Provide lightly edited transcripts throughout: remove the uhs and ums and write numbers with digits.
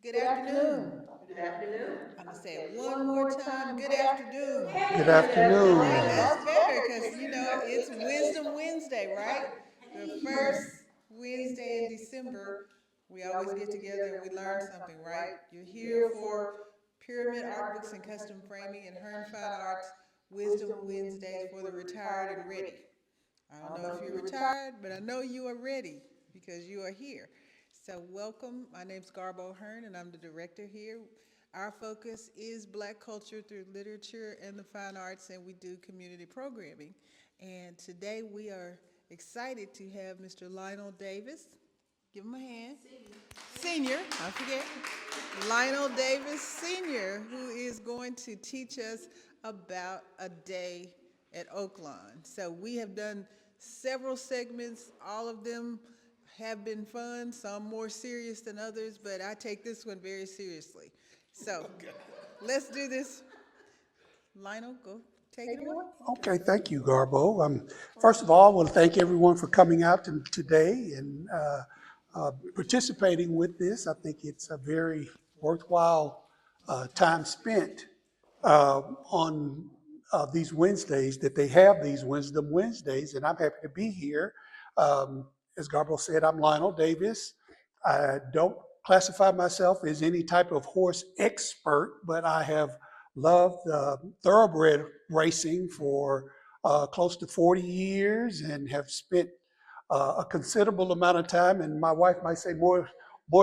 Good afternoon. Good afternoon. I'm going to say it one more time. Good afternoon. Good Hey, good All afternoon. right, afternoon. that's better because, it's Wisdom Wednesday, right? The first Wednesday in December, we always get together and we learn something, right? You're here for Pyramid Art Books and Custom Framing and Hearn Fine Arts Wisdom Wednesdays for the retired and ready. I don't know if you're retired, but I know you are ready because you are here. So, welcome. My name's Garbo Hearn, and I'm the director here. Our focus is Black culture through literature and the fine arts, and we do community programming. And today we are excited to have Mr. Lionel Davis. Give him a hand. Senior, I forget. Lionel Davis Sr., who is going to teach us about a day at Oaklawn. So we have done several segments. All of them have been fun, some more serious than others, but I take this one very seriously. So let's do this. Lionel, go take it away. Okay, thank you, Garbo. First of all, I want to thank everyone for coming out today and participating with this. I think it's a very worthwhile time spent on these Wednesdays, that they have these Wisdom Wednesdays, and I'm happy to be here. As Garbo said, I'm Lionel Davis. I don't classify myself as any type of horse expert, but I have loved thoroughbred racing for close to 40 years and have spent a considerable amount of time, and my wife might say more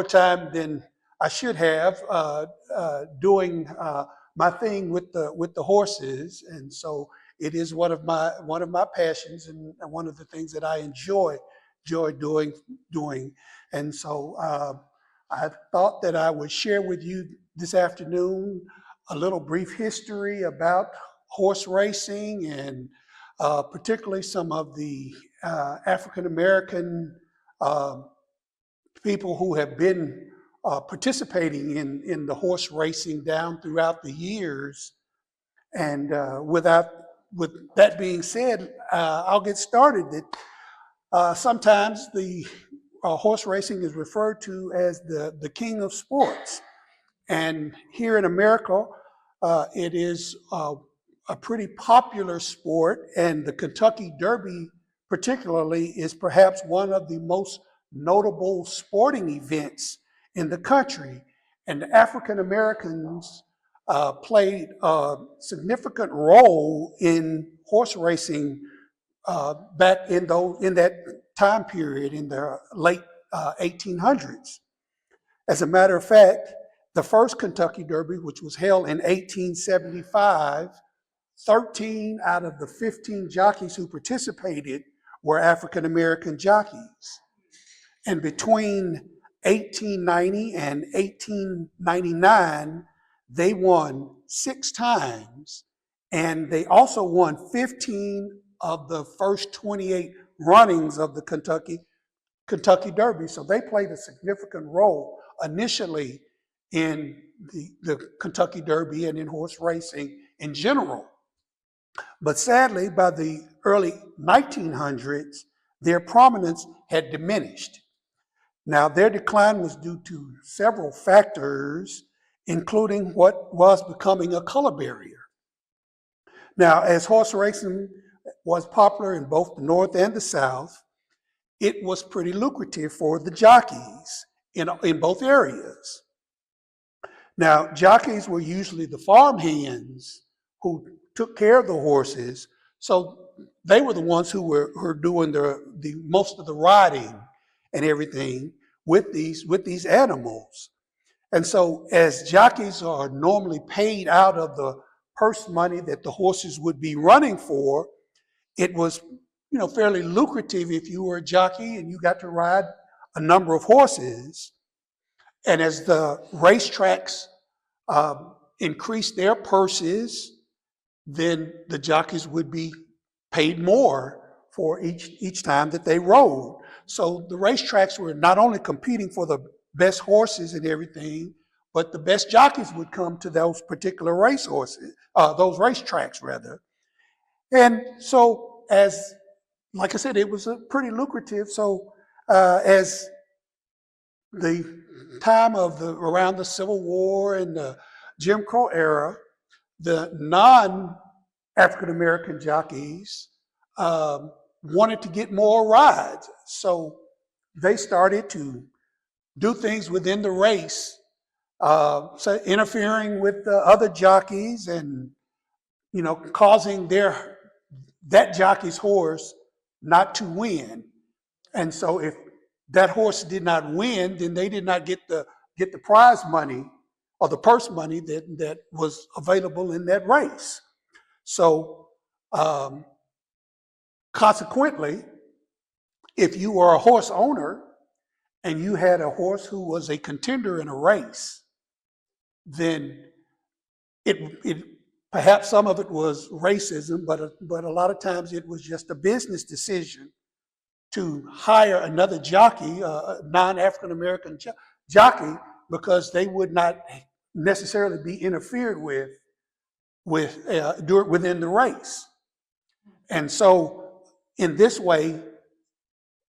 time than I should have, doing my thing with the horses. And so it is one of my passions, and one of the things that I enjoy doing. And so I thought that I would share with you this afternoon a little brief history about horse racing, and particularly some of the African American uh, people who have been participating in the horse racing down throughout the years. And with that being said, I'll get started. That sometimes the horse racing is referred to as the king of sports. And here in America, it is a pretty popular sport, and the Kentucky Derby, particularly, is perhaps one of the most notable sporting events in the country. And African Americans played a significant role in horse racing back in that time period in the late 1800s. As a matter of fact, the first Kentucky Derby, which was held in 1875, 13 out of the 15 jockeys who participated were African American jockeys. And between 1890 and 1899, they won 6 times, and they also won 15 of the first 28 runnings of the Kentucky Derby. So they played a significant role initially in the Kentucky Derby and in horse racing in general. But sadly, by the early 1900s, their prominence had diminished. Now, their decline was due to several factors, including what was becoming a color barrier. Now, as horse racing was popular in both the North and the South, it was pretty lucrative for the jockeys in both areas. Now, jockeys were usually the farm hands who took care of the horses, so they were the ones who were doing the most of the riding and everything with these animals. And so, as jockeys are normally paid out of the purse money that the horses would be running for, it was fairly lucrative if you were a jockey and you got to ride a number of horses. And as the racetracks increased their purses, then the jockeys would be paid more for each time that they rode. So the racetracks were not only competing for the best horses and everything, but the best jockeys would come to those particular those racetracks rather. And so, like I said, it was a pretty lucrative. So as the time of around the Civil War and the Jim Crow era, the non-African American jockeys wanted to get more rides. So they started to do things within the race, so interfering with the other jockeys and, causing that jockey's horse not to win. And so if that horse did not win, then they did not get the prize money or the purse money that was available in that race. So um, consequently, if you were a horse owner and you had a horse who was a contender in a race, then it perhaps some of it was racism, but a lot of times it was just a business decision to hire another jockey, a non-African American jockey, because they would not necessarily be interfered within the race. And so, in this way,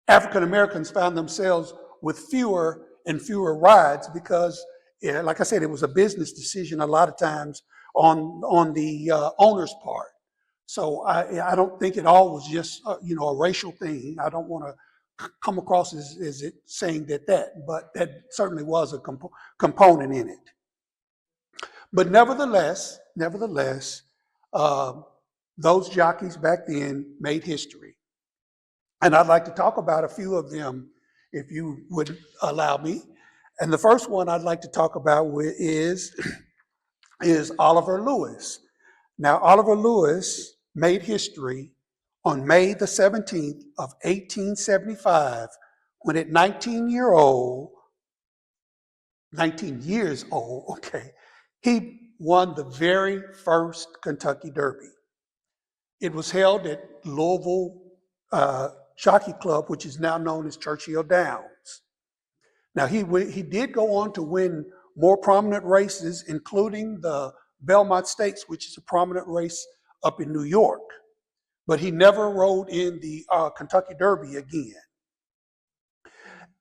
African Americans found themselves with fewer and fewer rides because, like I said, it was a business decision a lot of times on the owner's part. So I don't think it all was just a racial thing. I don't want to come across as it saying but that certainly was a component in it. But nevertheless, uh, those jockeys back then made history. And I'd like to talk about a few of them, if you would allow me. And the first one I'd like to talk about is Oliver Lewis. Now, Oliver Lewis made history on May the 17th of 1875, when at 19 years old, okay, he won the very first Kentucky Derby. It was held at Louisville Jockey Club, which is now known as Churchill Downs. Now, he did go on to win more prominent races, including the Belmont Stakes, which is a prominent race up in New York. But he never rode in the Kentucky Derby again.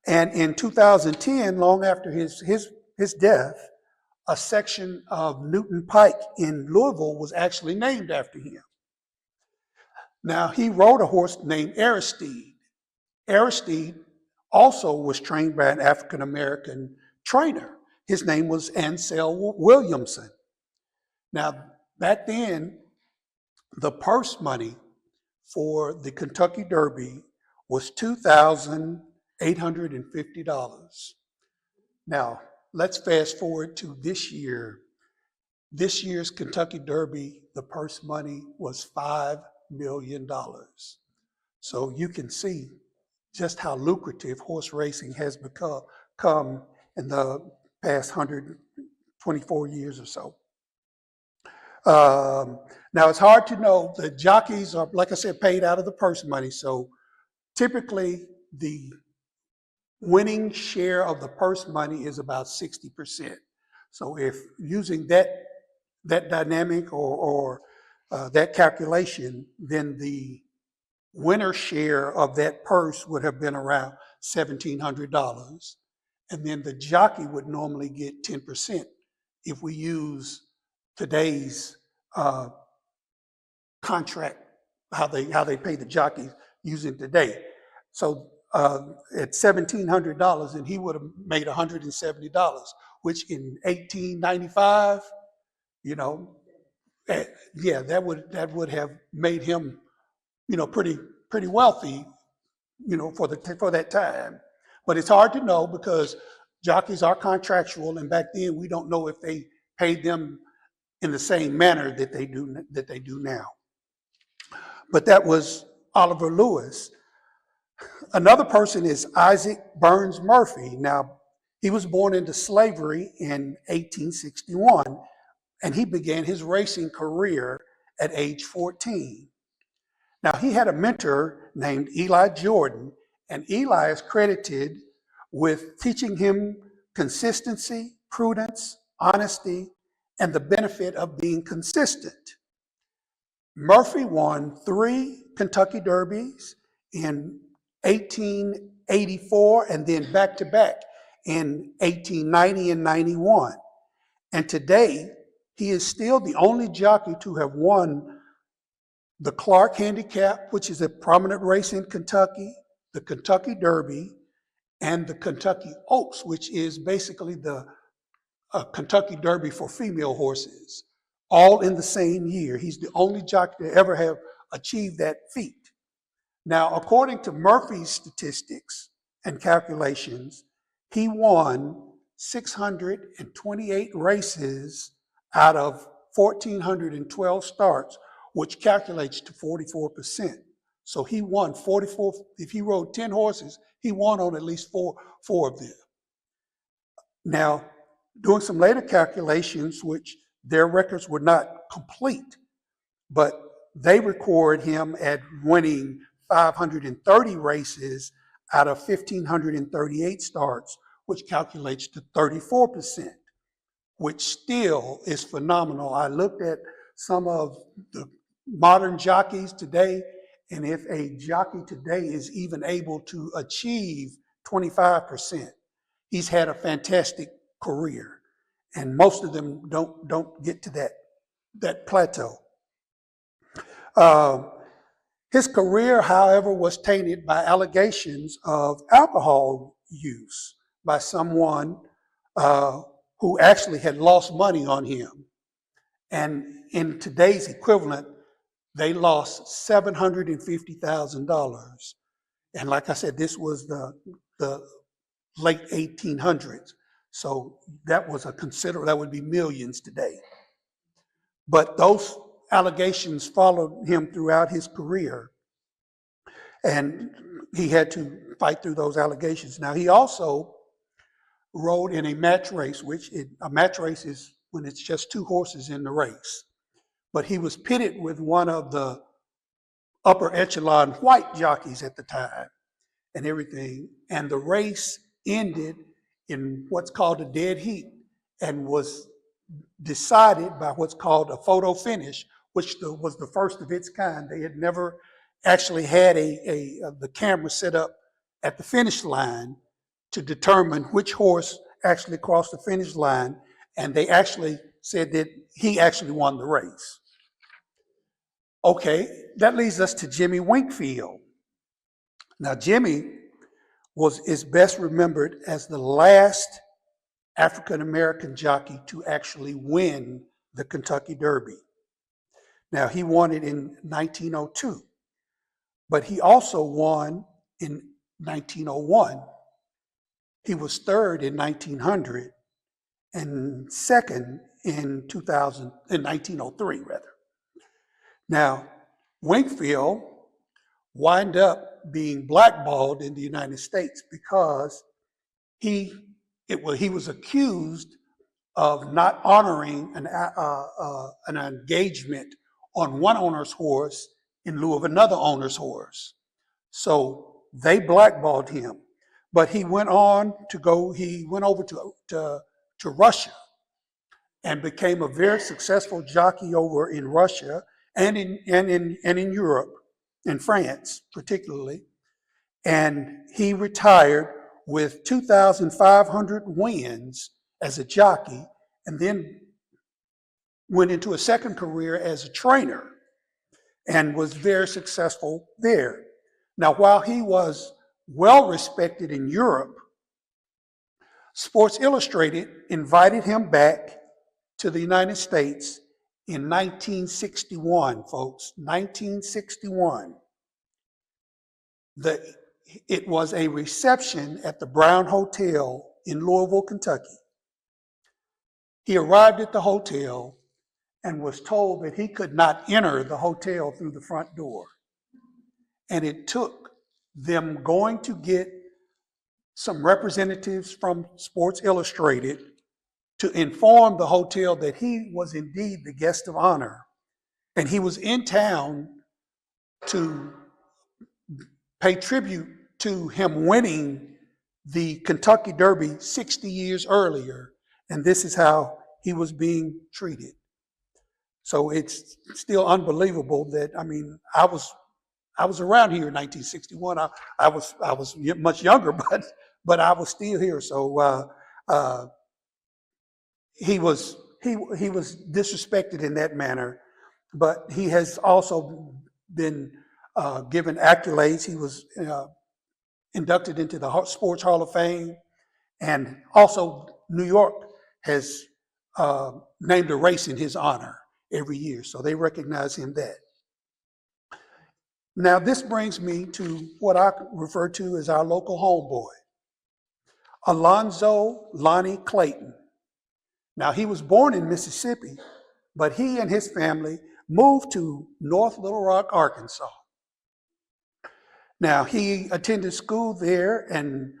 And in 2010, long after his death, a section of Newton Pike in Louisville was actually named after him. Now, he rode a horse named Aristide. Aristide also was trained by an African American trainer. His name was Ansel Williamson. Now, back then, the purse money for the Kentucky Derby was $2,850. Now, let's fast forward to this year. This year's Kentucky Derby, the purse money was $5 million. So you can see just how lucrative horse racing has become in the past 124 years or so. Now, it's hard to know. The jockeys are, like I said, paid out of the purse money. So typically, the winning share of the purse money is about 60%. So if using that dynamic or that calculation, then the winner share of that purse would have been around $1,700. And then the jockey would normally get 10% if we use today's contract, how they pay the jockeys using today. So at $1,700, and he would have made $170, which in 1895, yeah, that would have made him, pretty wealthy, for that time. But it's hard to know because jockeys are contractual, and back then we don't know if they paid them in the same manner that they do now. But that was Oliver Lewis. Another person is Isaac Burns Murphy. Now, he was born into slavery in 1861, and he began his racing career at age 14. Now, he had a mentor named Eli Jordan, and Eli is credited with teaching him consistency, prudence, honesty, and the benefit of being consistent. Murphy won 3 Kentucky Derbies in 1884 and then back to back in 1890 and 91. And today, he is still the only jockey to have won the Clark Handicap, which is a prominent race in Kentucky, the Kentucky Derby, and the Kentucky Oaks, which is basically the Kentucky Derby for female horses, all in the same year. He's the only jockey to ever have achieved that feat. Now, according to Murphy's statistics and calculations, he won 628 races out of 1,412 starts, which calculates to 44%. So he won 44, if he rode 10 horses, he won on at least four of them. Now, doing some later calculations, which their records were not complete, but they record him at winning 530 races out of 1,538 starts, which calculates to 34%, which still is phenomenal. I looked at some of the modern jockeys today, and if a jockey today is even able to achieve 25%, he's had a fantastic career. And most of them don't get to that plateau. His career, however, was tainted by allegations of alcohol use by someone who actually had lost money on him. And in today's equivalent, they lost $750,000. And like I said, this was the late 1800s. So that was that would be millions today. But those allegations followed him throughout his career, and he had to fight through those allegations. Now, he also rode in a match race, a match race is when it's just two horses in the race. But he was pitted with one of the upper echelon white jockeys at the time and everything. And the race ended in what's called a dead heat and was decided by what's called a photo finish, which was the first of its kind. They had never actually had the camera set up at the finish line to determine which horse actually crossed the finish line, and they actually said that he actually won the race. Okay, that leads us to Jimmy Winkfield. Now, Jimmy is best remembered as the last African-American jockey to actually win the Kentucky Derby. Now, he won it in 1902, but he also won in 1901. He was third in 1900 and second in 1903, rather. Now, Winkfield wound up being blackballed in the United States because he was accused of not honoring an engagement on one owner's horse in lieu of another owner's horse. So they blackballed him. But he went over to Russia and became a very successful jockey over in Russia and in Europe, in France particularly. And he retired with 2,500 wins as a jockey, and then went into a second career as a trainer and was very successful there. Now, while he was well respected in Europe, Sports Illustrated invited him back to the United States in 1961, folks, 1961. It was a reception at the Brown Hotel in Louisville, Kentucky. He arrived at the hotel and was told that he could not enter the hotel through the front door. And it took them going to get some representatives from Sports Illustrated to inform the hotel that he was indeed the guest of honor. And he was in town to pay tribute to him winning the Kentucky Derby 60 years earlier. And this is how he was being treated. So it's still unbelievable that, I was around here in 1961. I was much younger, but but I was still here. So he was disrespected in that manner, but he has also been given accolades. He was inducted into the Sports Hall of Fame, and also New York has named a race in his honor every year, so they recognize him that. Now, this brings me to what I refer to as our local homeboy, Alonzo Lonnie Clayton. Now, he was born in Mississippi, but he and his family moved to North Little Rock, Arkansas. Now, he attended school there and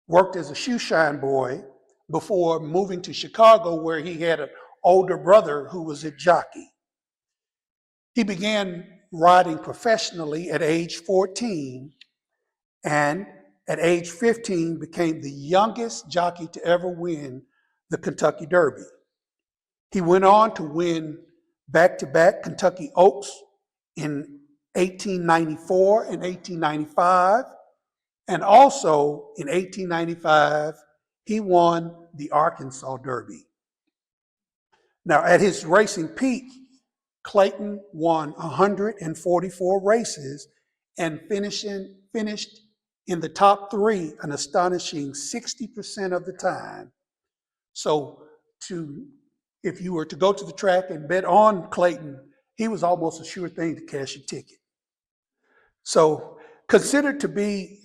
worked as a shoe shine boy before moving to Chicago, where he had an older brother who was a jockey. He began riding professionally at age 14, and at age 15 became the youngest jockey to ever win the Kentucky Derby. He went on to win back-to-back Kentucky Oaks in 1894 and 1895, and also in 1895, he won the Arkansas Derby. Now, at his racing peak, Clayton won 144 races and finished in the top three an astonishing 60% of the time. So if you were to go to the track and bet on Clayton, he was almost a sure thing to cash a ticket. So considered to be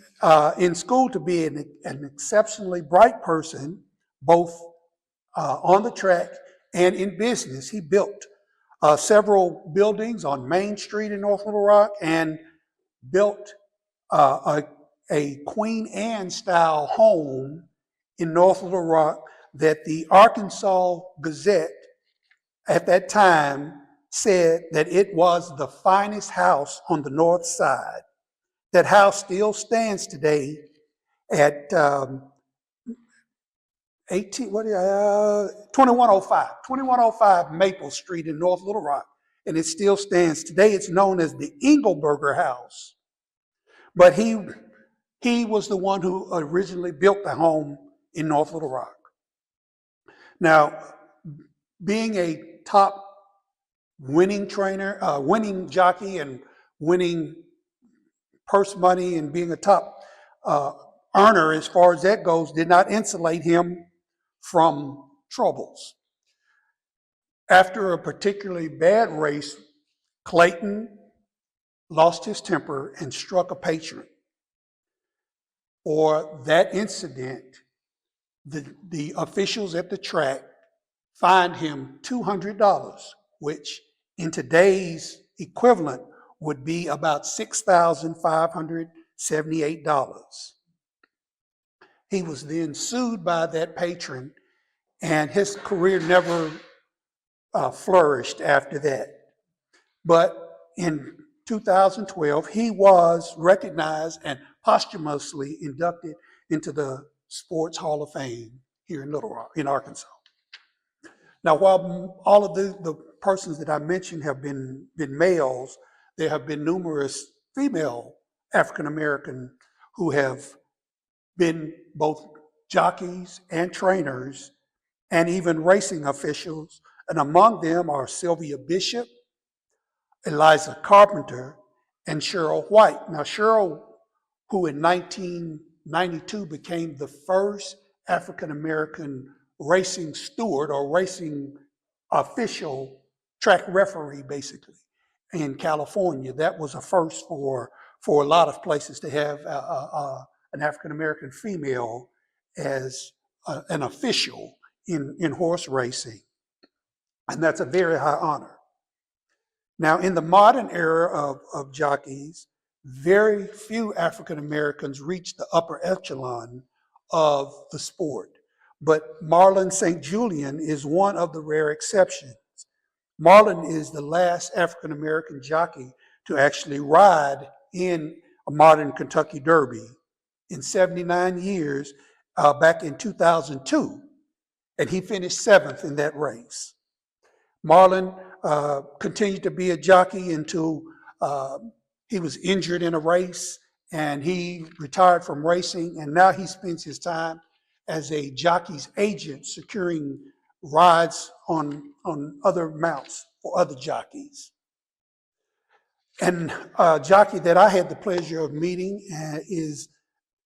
in school to be an exceptionally bright person, both on the track and in business. He built several buildings on Main Street in North Little Rock and built a Queen Anne style home in North Little Rock that the Arkansas Gazette at that time said that it was the finest house on the north side. That house still stands today at 2105 Maple Street in North Little Rock, and it still stands. Today it's known as the Engelberger House. But he was the one who originally built the home in North Little Rock. Now, being a top winning trainer, winning jockey, and winning purse money, and being a top earner as far as that goes, did not insulate him from troubles. After a particularly bad race, Clayton lost his temper and struck a patron. For that incident, the officials at the track fined him $200, which in today's equivalent would be about $6,578. He was then sued by that patron, and his career never flourished after that. But in 2012, he was recognized and posthumously inducted into the Sports Hall of Fame here in Little Rock, in Arkansas. Now, while all of the persons that I mentioned have been males, there have been numerous female African American who have been both jockeys and trainers and even racing officials. And among them are Sylvia Bishop, Eliza Carpenter, and Cheryl White. Now, Cheryl, who in 1992 became the first African American racing steward or racing official, track referee basically, in California. That was a first for a lot of places to have an African American female as an official in horse racing. And that's a very high honor. Now, in the modern era of jockeys, very few African Americans reach the upper echelon of the sport. But Marlon St. Julian is one of the rare exceptions. Marlon is the last African American jockey to actually ride in a modern Kentucky Derby in 79 years, back in 2002, and he finished 7th in that race. Marlon continued to be a jockey until he was injured in a race, and he retired from racing, and now he spends his time as a jockey's agent, securing rides on other mounts for other jockeys. And a jockey that I had the pleasure of meeting is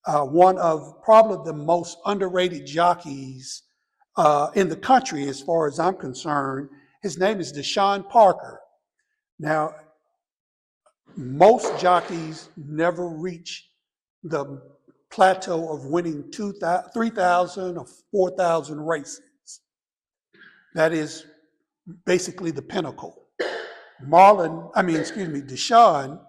one of probably the most underrated jockeys in the country, as far as I'm concerned. His name is Deshaun Parker. Now, most jockeys never reach the plateau of winning 3,000 or 4,000 races. That is basically the pinnacle. Deshaun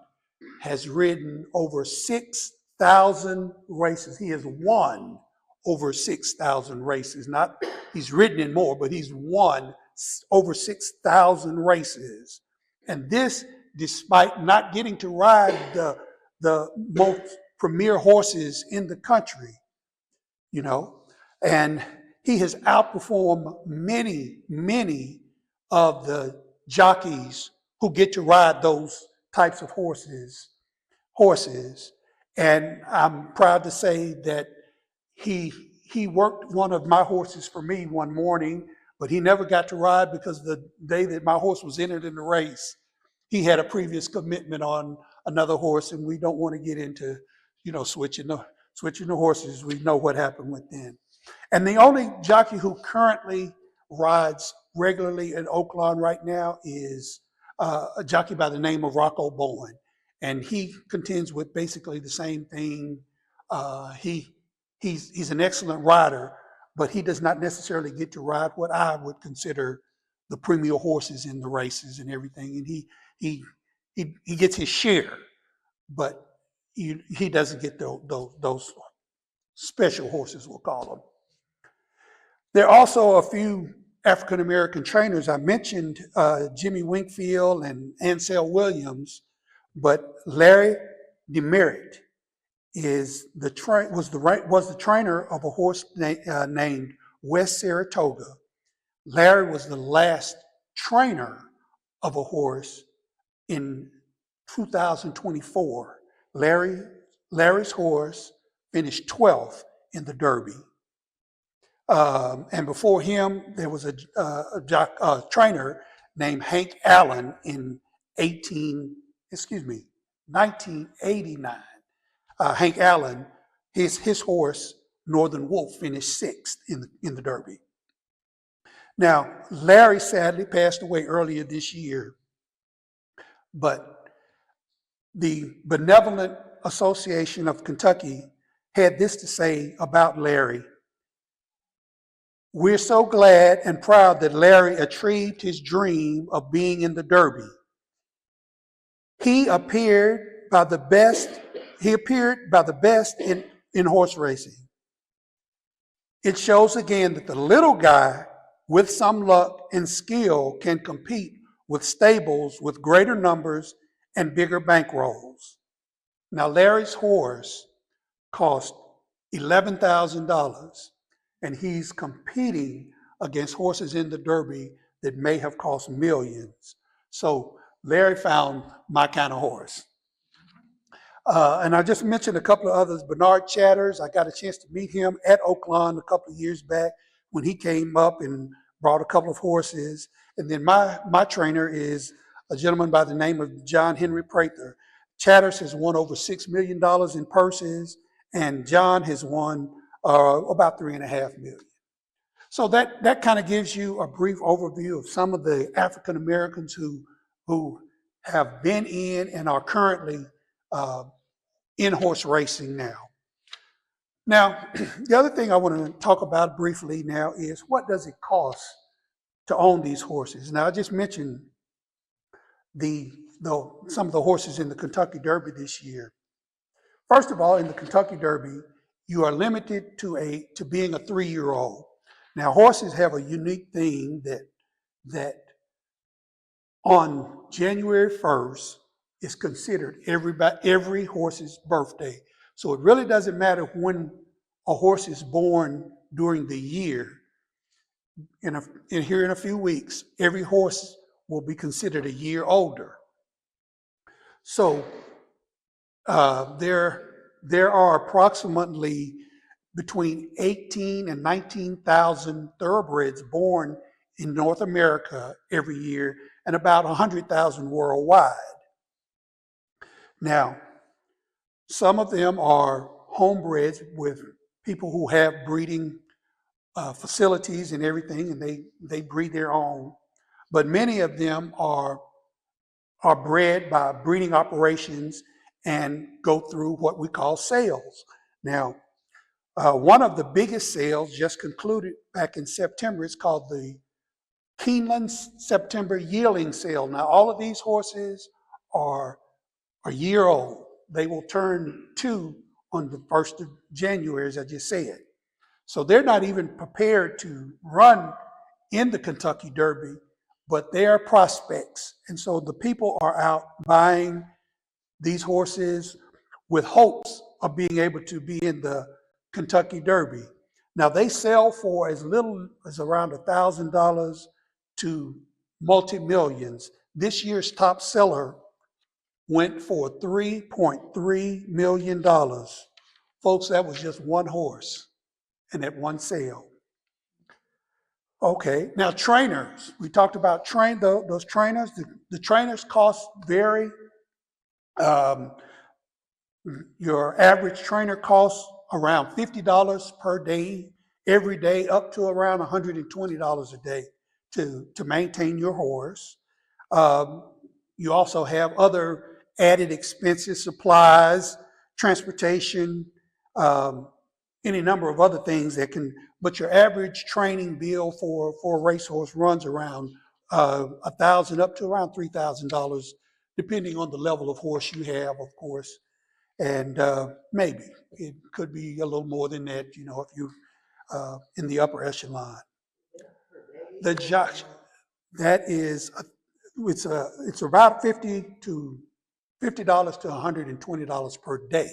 has ridden over 6,000 races. He has won over 6,000 races. Not he's ridden in more, but he's won over 6,000 races. And this, despite not getting to ride the most premier horses in the country, you know, and he has outperformed many of the jockeys who get to ride those types of horses. And I'm proud to say that he worked one of my horses for me one morning, but he never got to ride because the day that my horse was entered in the race, he had a previous commitment on another horse, and we don't want to get into, switching the horses. We know what happened with them. And the only jockey who currently rides regularly in Oaklawn right now is a jockey by the name of Rocco Bowen. And he contends with basically the same thing. He's an excellent rider, but he does not necessarily get to ride what I would consider the premier horses in the races and everything. And he gets his share, but he doesn't get those special horses, we'll call them. There are also a few African American trainers. I mentioned Jimmy Winkfield and Ansel Williams, but Larry Demerit was the trainer of a horse named West Saratoga. Larry was the last trainer of a horse in 2024. Larry's horse finished 12th in the Derby. And before him, there was a trainer named Hank Allen in 1989. Hank Allen, his horse, Northern Wolf, finished 6th in the Derby. Now, Larry sadly passed away earlier this year, but the Benevolent Association of Kentucky had this to say about Larry. We're so glad and proud that Larry achieved his dream of being in the Derby. He appeared by the best in horse racing. It shows again that the little guy with some luck and skill can compete with stables with greater numbers and bigger bankrolls. Now, Larry's horse cost $11,000, and he's competing against horses in the Derby that may have cost millions. So Larry found my kind of horse. And I just mentioned a couple of others. Bernard Chatters, I got a chance to meet him at Oaklawn a couple of years back when he came up and brought a couple of horses. And then my trainer is a gentleman by the name of John Henry Prather. Chatters has won over $6 million in purses, and John has won about $3.5 million. So that kind of gives you a brief overview of some of the African Americans who have been in and are currently in horse racing now. Now, the other thing I want to talk about briefly now is what does it cost to own these horses? Now, I just mentioned some of the horses in the Kentucky Derby this year. First of all, in the Kentucky Derby, you are limited to being a 3-year-old. Now, horses have a unique thing that on January 1st is considered every horse's birthday. So it really doesn't matter when a horse is born during the year. Here in a few weeks, every horse will be considered a year older. So there there are approximately between 18 and 19,000 thoroughbreds born in North America every year and about 100,000 worldwide. Now, some of them are homebreds with people who have breeding facilities and everything, and they breed their own. But many of them are bred by breeding operations and go through what we call sales. Now, one of the biggest sales just concluded back in September. It's called the Keeneland September Yearling Sale. Now, all of these horses are a year old. They will turn 2 on the 1st of January, as I just said. So they're not even prepared to run in the Kentucky Derby, but they are prospects. And so the people are out buying these horses with hopes of being able to be in the Kentucky Derby. Now they sell for as little as around $1,000 to multi-millions. This year's top seller went for $3.3 million. Folks, that was just one horse and at one sale. Okay, now trainers. We talked about those trainers. The trainers cost vary. Um, your average trainer costs around $50 per day, every day, up to around $120 a day to maintain your horse. Um, you also have other added expenses, supplies, transportation, um, any number of other things that can, but your average training bill for a racehorse runs around $1,000 up to around $3,000, depending on the level of horse you have, of course. And maybe it could be a little more than that, you know, if you in the upper echelon. The judge, that is, it's about $50 to $120 per day,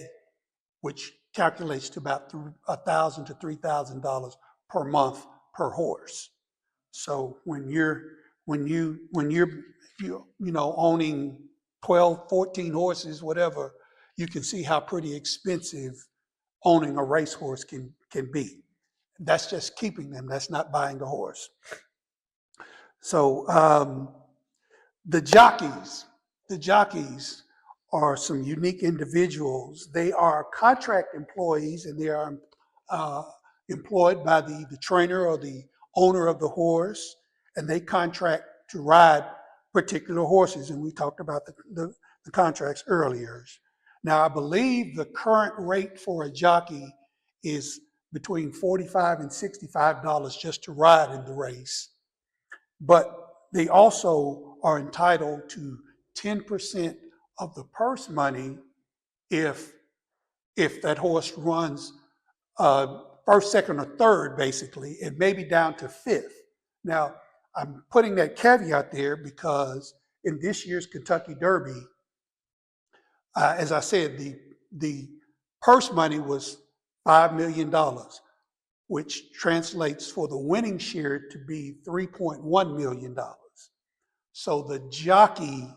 which calculates to about $1,000 to $3,000 per month per horse. So when you're owning 12, 14 horses, whatever, you can see how pretty expensive owning a racehorse can be. That's just keeping them. That's not buying the horse. So the jockeys, the jockeys are some unique individuals. They are contract employees, and they are uh, employed by the trainer or the owner of the horse, and they contract to ride particular horses. And we talked about the contracts earlier. Now, I believe the current rate for a jockey is between $45 and $65 just to ride in the race. But they also are entitled to 10% of the purse money if that horse runs first, second, or third, basically, and maybe down to fifth. Now, I'm putting that caveat there because in this year's Kentucky Derby, as I said, the purse money was $5 million, which translates for the winning share to be $3.1 million. So the jockey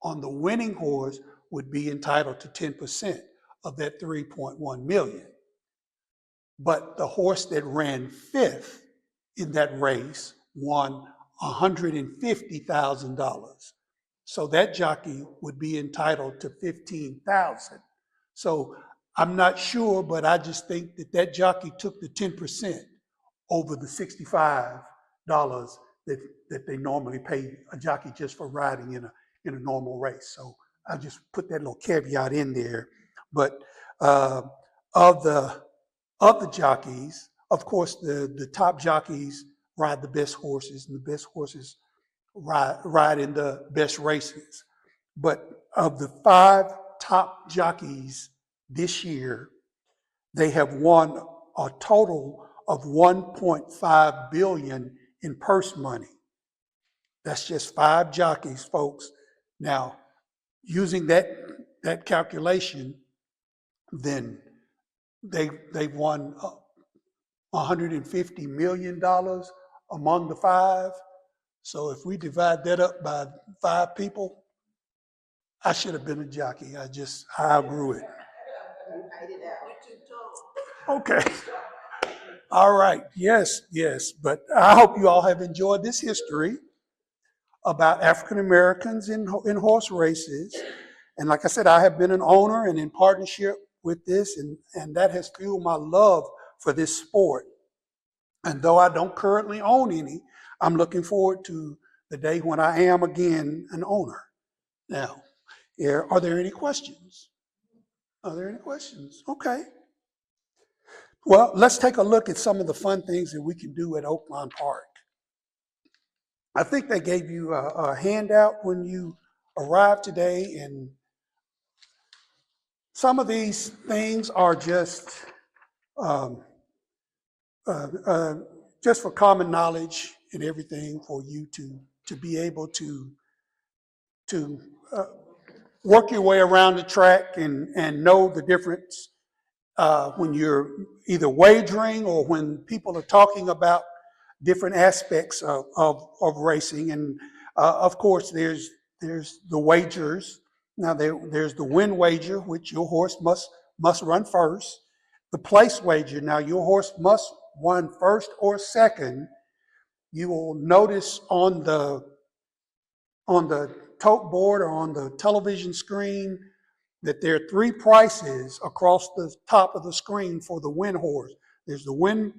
on the winning horse would be entitled to 10% of that 3.1 million. But the horse that ran fifth in that race won $150,000. So that jockey would be entitled to 15,000. So I'm not sure, but I just think that jockey took the 10% over the $65 that they normally pay a jockey just for riding in a normal race. So I just put that little caveat in there. But of the jockeys, of course, the top jockeys ride the best horses, and the best horses ride in the best races. But of the 5 top jockeys this year, they have won a total of 1.5 billion in purse money. That's just 5 jockeys, folks. Now, using that calculation, then they've won $150 million among the 5. So if we divide that up by 5 people, I should have been a jockey. I outgrew it. Okay. All right. Yes, yes. But I hope you all have enjoyed this history about African Americans in horse races. And like I said, I have been an owner and in partnership with this, and that has fueled my love for this sport. And though I don't currently own any, I'm looking forward to the day when I am again an owner. Now, are there any questions? Are there any questions? Okay. Well, let's take a look at some of the fun things that we can do at Oaklawn Park. I think they gave you a handout when you arrived today, and some of these things are um, uh, uh, just for common knowledge and everything for you to be able to work your way around the track and know the difference when you're either wagering or when people are talking about different aspects of racing. And of course, there's the wagers. Now there's the win wager, which your horse must run first. The place wager. Now your horse must run first or second. You will notice on the tote board or on the television screen that there are three prices across the top of the screen for the win horse. There's the win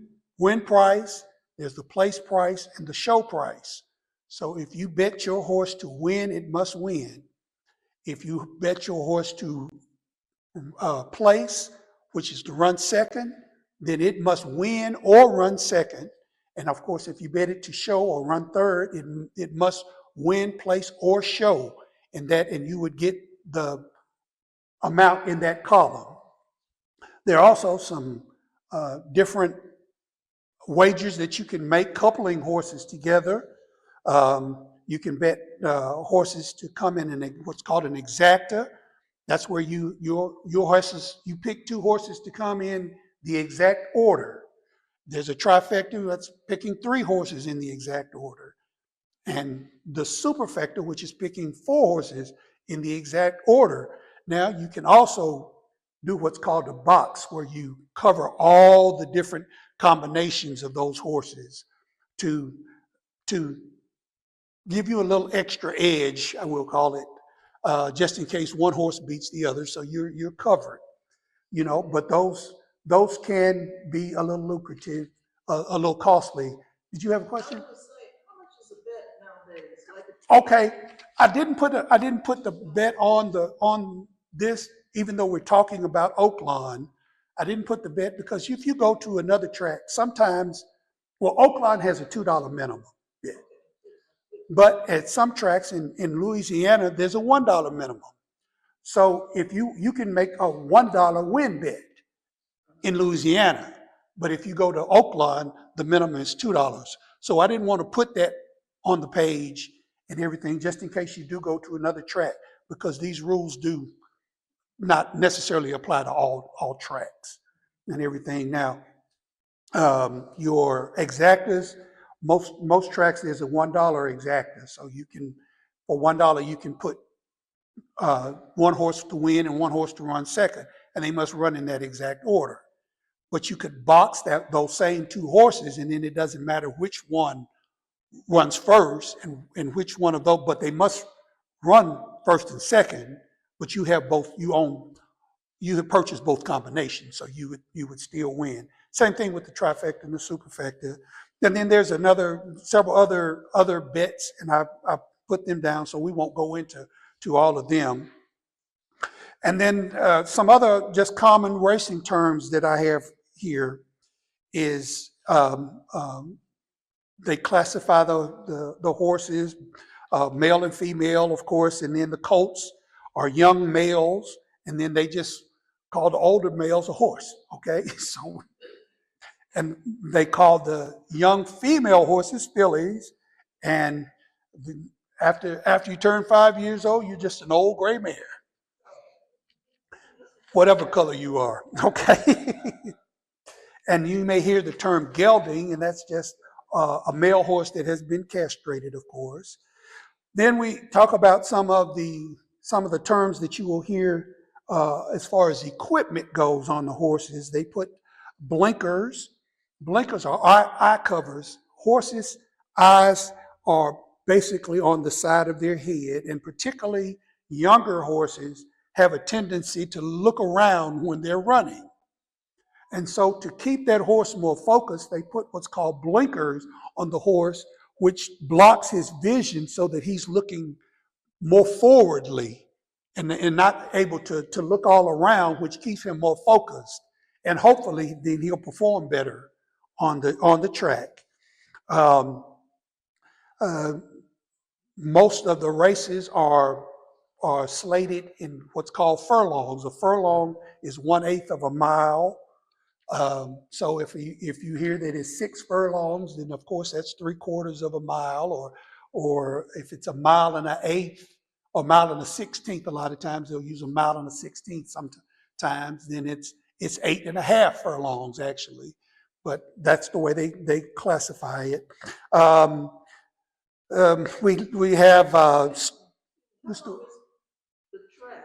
price, there's the place price, and the show price. So if you bet your horse to win, it must win. If you bet your horse to place, which is to run second, then it must win or run second. And of course, if you bet it to show or run third, it must win, place, or show. And you would get the amount in that column. There are also some different wagers that you can make coupling horses together. You can bet horses to come in what's called an exacta. That's where your horses, you pick two horses to come in the exact order. There's a trifecta that's picking three horses in the exact order. And the superfecta, which is picking four horses in the exact order. Now you can also do what's called a box, where you cover all the different combinations of those horses to to give you a little extra edge, I will call it, just in case one horse beats the other, so you're covered. But those can be a little lucrative, a little costly. Did you have a question? Okay, I didn't put the bet on this, even though we're talking about Oaklawn. I didn't put the bet because if you go to another track, sometimes, well, Oaklawn has a $2 minimum. Yeah. But at some tracks in Louisiana, there's a $1 minimum. So if you can make a $1 win bet in Louisiana, but if you go to Oaklawn, the minimum is $2. So I didn't want to put that on the page and everything, just in case you do go to another track, because these rules do not necessarily apply to all tracks and everything. Now, your exactas, most tracks there's a $1 exacta, so you can, for $1 you can put one horse to win and one horse to run second, and they must run in that exact order. But you could box those same two horses, and then it doesn't matter which one runs first and which one of those, but they must run first and second. But you have both. You have purchased both combinations, so you would still win. Same thing with the trifecta and the superfecta. And then there's several other bets, and I put them down, so we won't go into all of them. And then some other just common racing terms that I have here is they classify the horses, male and female, of course, and then the colts are young males, and then they just call the older males a horse, okay? So, and they call the young female horses fillies, and after you turn 5 years old, you're just an old gray mare, whatever color you are, okay? And you may hear the term gelding, and that's just a male horse that has been castrated, of course. Then we talk about some of the terms that you will hear as far as equipment goes on the horses, they put blinkers. Blinkers are eye covers. Horses' eyes are basically on the side of their head, and particularly younger horses have a tendency to look around when they're running. And so to keep that horse more focused, they put what's called blinkers on the horse, which blocks his vision so that he's looking more forwardly and not able to look all around, which keeps him more focused. And hopefully then he'll perform better on the track. Um, uh, Most of the races are slated in what's called furlongs. A furlong is 1/8 of a mile. So if you hear that it's 6 furlongs, then of course that's 3/4 of a mile, or if it's a mile and an eighth or mile and a 16th, a lot of times they'll use a mile and a 16th sometimes, then it's 8.5 furlongs actually. But that's the way they classify it. We have let's do it. The track,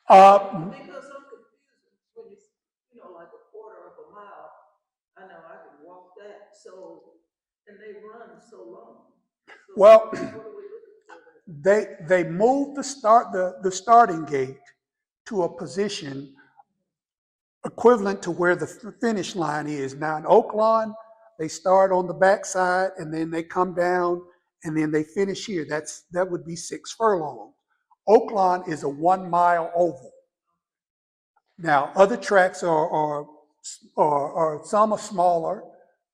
Uh, because I'm confused when like a quarter of a mile, I know I can walk that, so, and they run so long. So well, what are we looking for there? they moved the starting gate to a position equivalent to where the finish line is. Now in Oaklawn, they start on the backside and then they come down and then they finish here. That would be 6 furlongs. Oaklawn is a 1 mile oval. Now other tracks are some are smaller,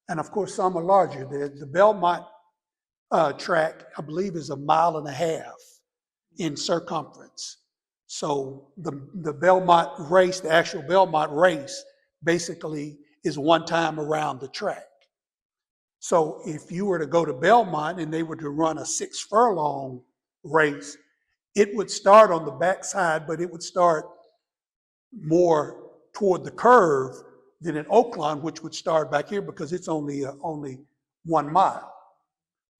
and of course some are larger. The Belmont track, I believe, is 1.5 miles in circumference. So the Belmont race, the actual Belmont race, basically is one time around the track. So if you were to go to Belmont and they were to run a 6 furlong race, it would start on the backside, but it would start more toward the curve than in Oaklawn, which would start back here because it's only 1 mile.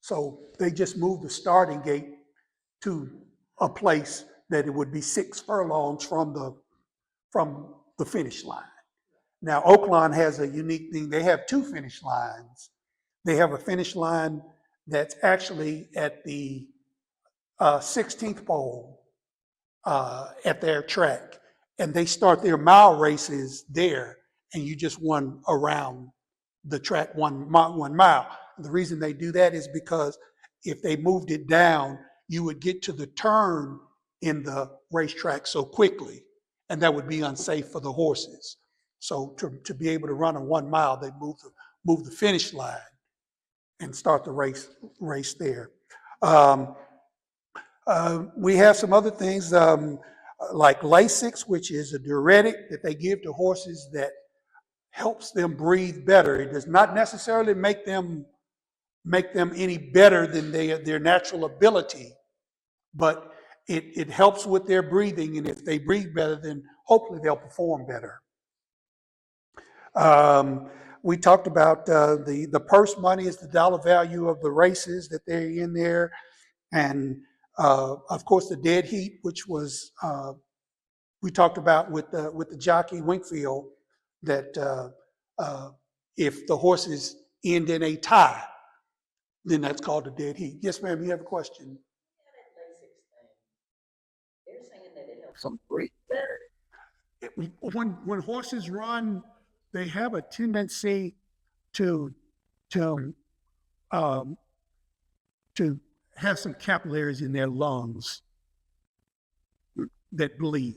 So they just moved the starting gate to a place that it would be 6 furlongs from the finish line. Now, Oaklawn has a unique thing. They have 2 finish lines. They have a finish line that's actually at the 16th pole at their track. And they start their mile races there, and you just run around the track 1 mile. The reason they do that is because if they moved it down, you would get to the turn in the racetrack so quickly, and that would be unsafe for the horses. So to be able to run a 1 mile, they move the finish line and start the race there. Um, we have some other things like Lasix, which is a diuretic that they give to horses that helps them breathe better. It does not necessarily make them any better than their natural ability, but it helps with their breathing, and if they breathe better, then hopefully they'll perform better. We talked about the purse money is the dollar value of the races that they're in there, and of course the dead heat, which was we talked about with the jockey Winkfield, that if the horses end in a tie, then that's called a dead heat. Yes, ma'am, you have a question? They're saying that it helps them breathe better. When horses run, they have a tendency to to um, to have some capillaries in their lungs that bleed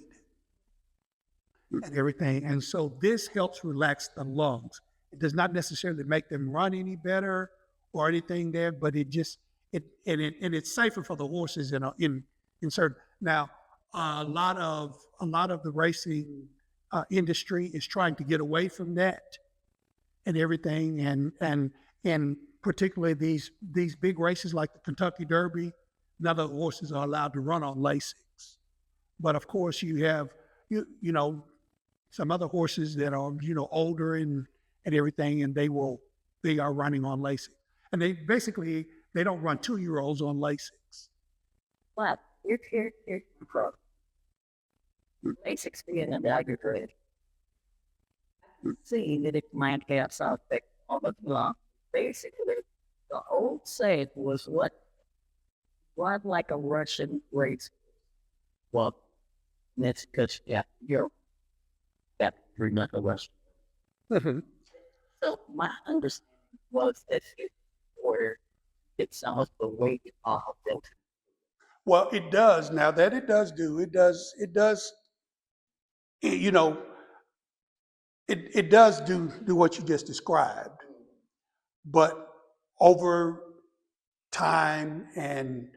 and everything, and so this helps relax the lungs. It does not necessarily make them run any better or anything there, but it just and it's safer for the horses in certain. Now, a lot of the racing industry is trying to get away from that and everything, and particularly these big races like the Kentucky Derby, none of the horses are allowed to run on Lasix. But of course, you have you know some other horses that are older and everything, and they are running on Lasix, and they don't run 2-year-olds on Lasix. What? You're basically in the neighborhood. See that it might have something on the block. Basically, the old saying was what like a Russian race. Well, that's because yeah, you're that you're not a Russian. So my understanding was that it order itself the weight of it. Well, it does. Now that it does, you know, it does do what you just described. But over time, and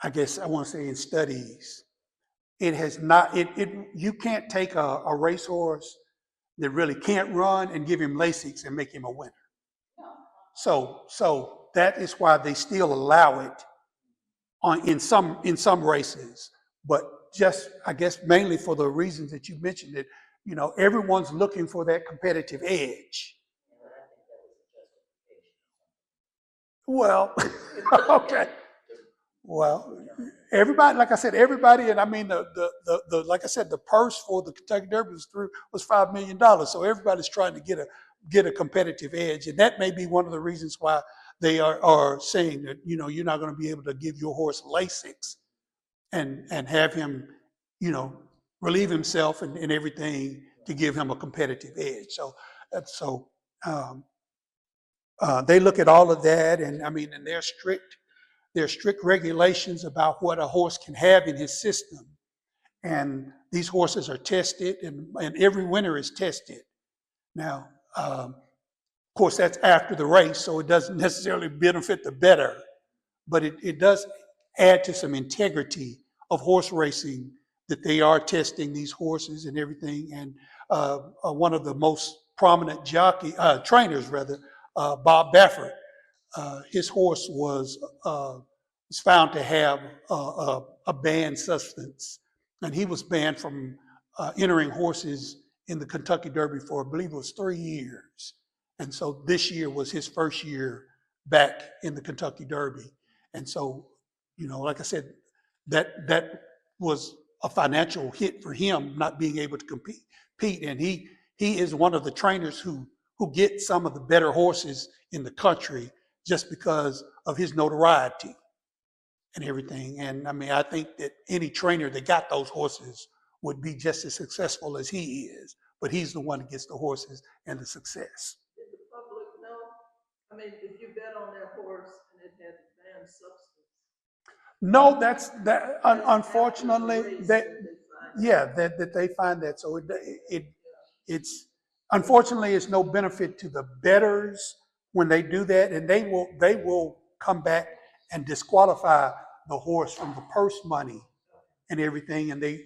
I guess I want to say in studies, it has not, you can't take a racehorse that really can't run and give him Lasix and make him a winner. So that is why they still allow it in some races, but just I guess mainly for the reasons that you mentioned that everyone's looking for that competitive edge. Well, okay. Well, everybody, like I said, everybody, and I mean the like I said, the purse for the Kentucky Derby was $5 million. So everybody's trying to get a competitive edge, and that may be one of the reasons why they are saying that you're not going to be able to give your horse Lasix and have him you know relieve himself and everything to give him a competitive edge. So that's so. Um, they look at all of that, and I mean, and there are strict regulations about what a horse can have in his system. And these horses are tested, and every winner is tested. Now, of course, that's after the race, so it doesn't necessarily benefit the bettor, but it does add to some integrity of horse racing that they are testing these horses and everything. And one of the most prominent trainers, rather, Bob Baffert, his horse was found to have a banned substance, and he was banned from entering horses in the Kentucky Derby for I believe it was 3 years. And so this year was his first year back in the Kentucky Derby. And so, like I said, that was a financial hit for him not being able to compete. And he is one of the trainers who get some of the better horses in the country just because of his notoriety and everything. And I mean, I think that any trainer that got those horses would be just as successful as he is, but he's the one that gets the horses and the success. Did the public know? I mean, if you bet on that horse and it had banned substance, No, that. that's after the Unfortunately, race that that they find out. yeah, that they find that. So it's unfortunately it's no benefit to the bettors when they do that, and they will come back and disqualify the horse from the purse money and everything, and they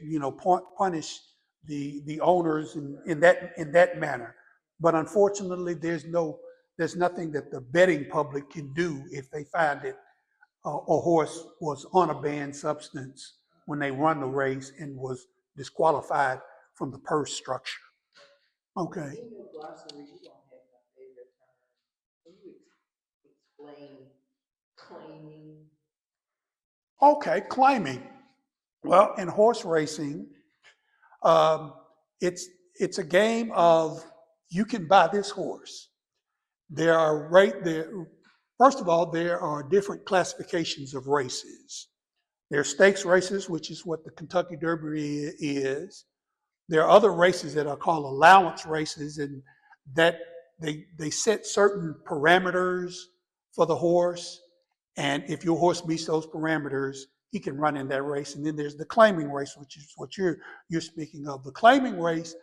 punish the owners in that manner. But unfortunately, there's nothing that the betting public can do if they find that a horse was on a banned substance when they run the race and was disqualified from the purse structure. Okay. In your glossary, you don't have my favorite term. Can you explain claiming? Okay, claiming. Well, in horse racing, um, it's a game of you can buy this horse. There are right there. First of all, there are different classifications of races. There are stakes races, which is what the Kentucky Derby is. There are other races that are called allowance races, and that they set certain parameters for the horse, and if your horse meets those parameters, he can run in that race. And then there's the claiming race, which is what you're speaking of. The claiming race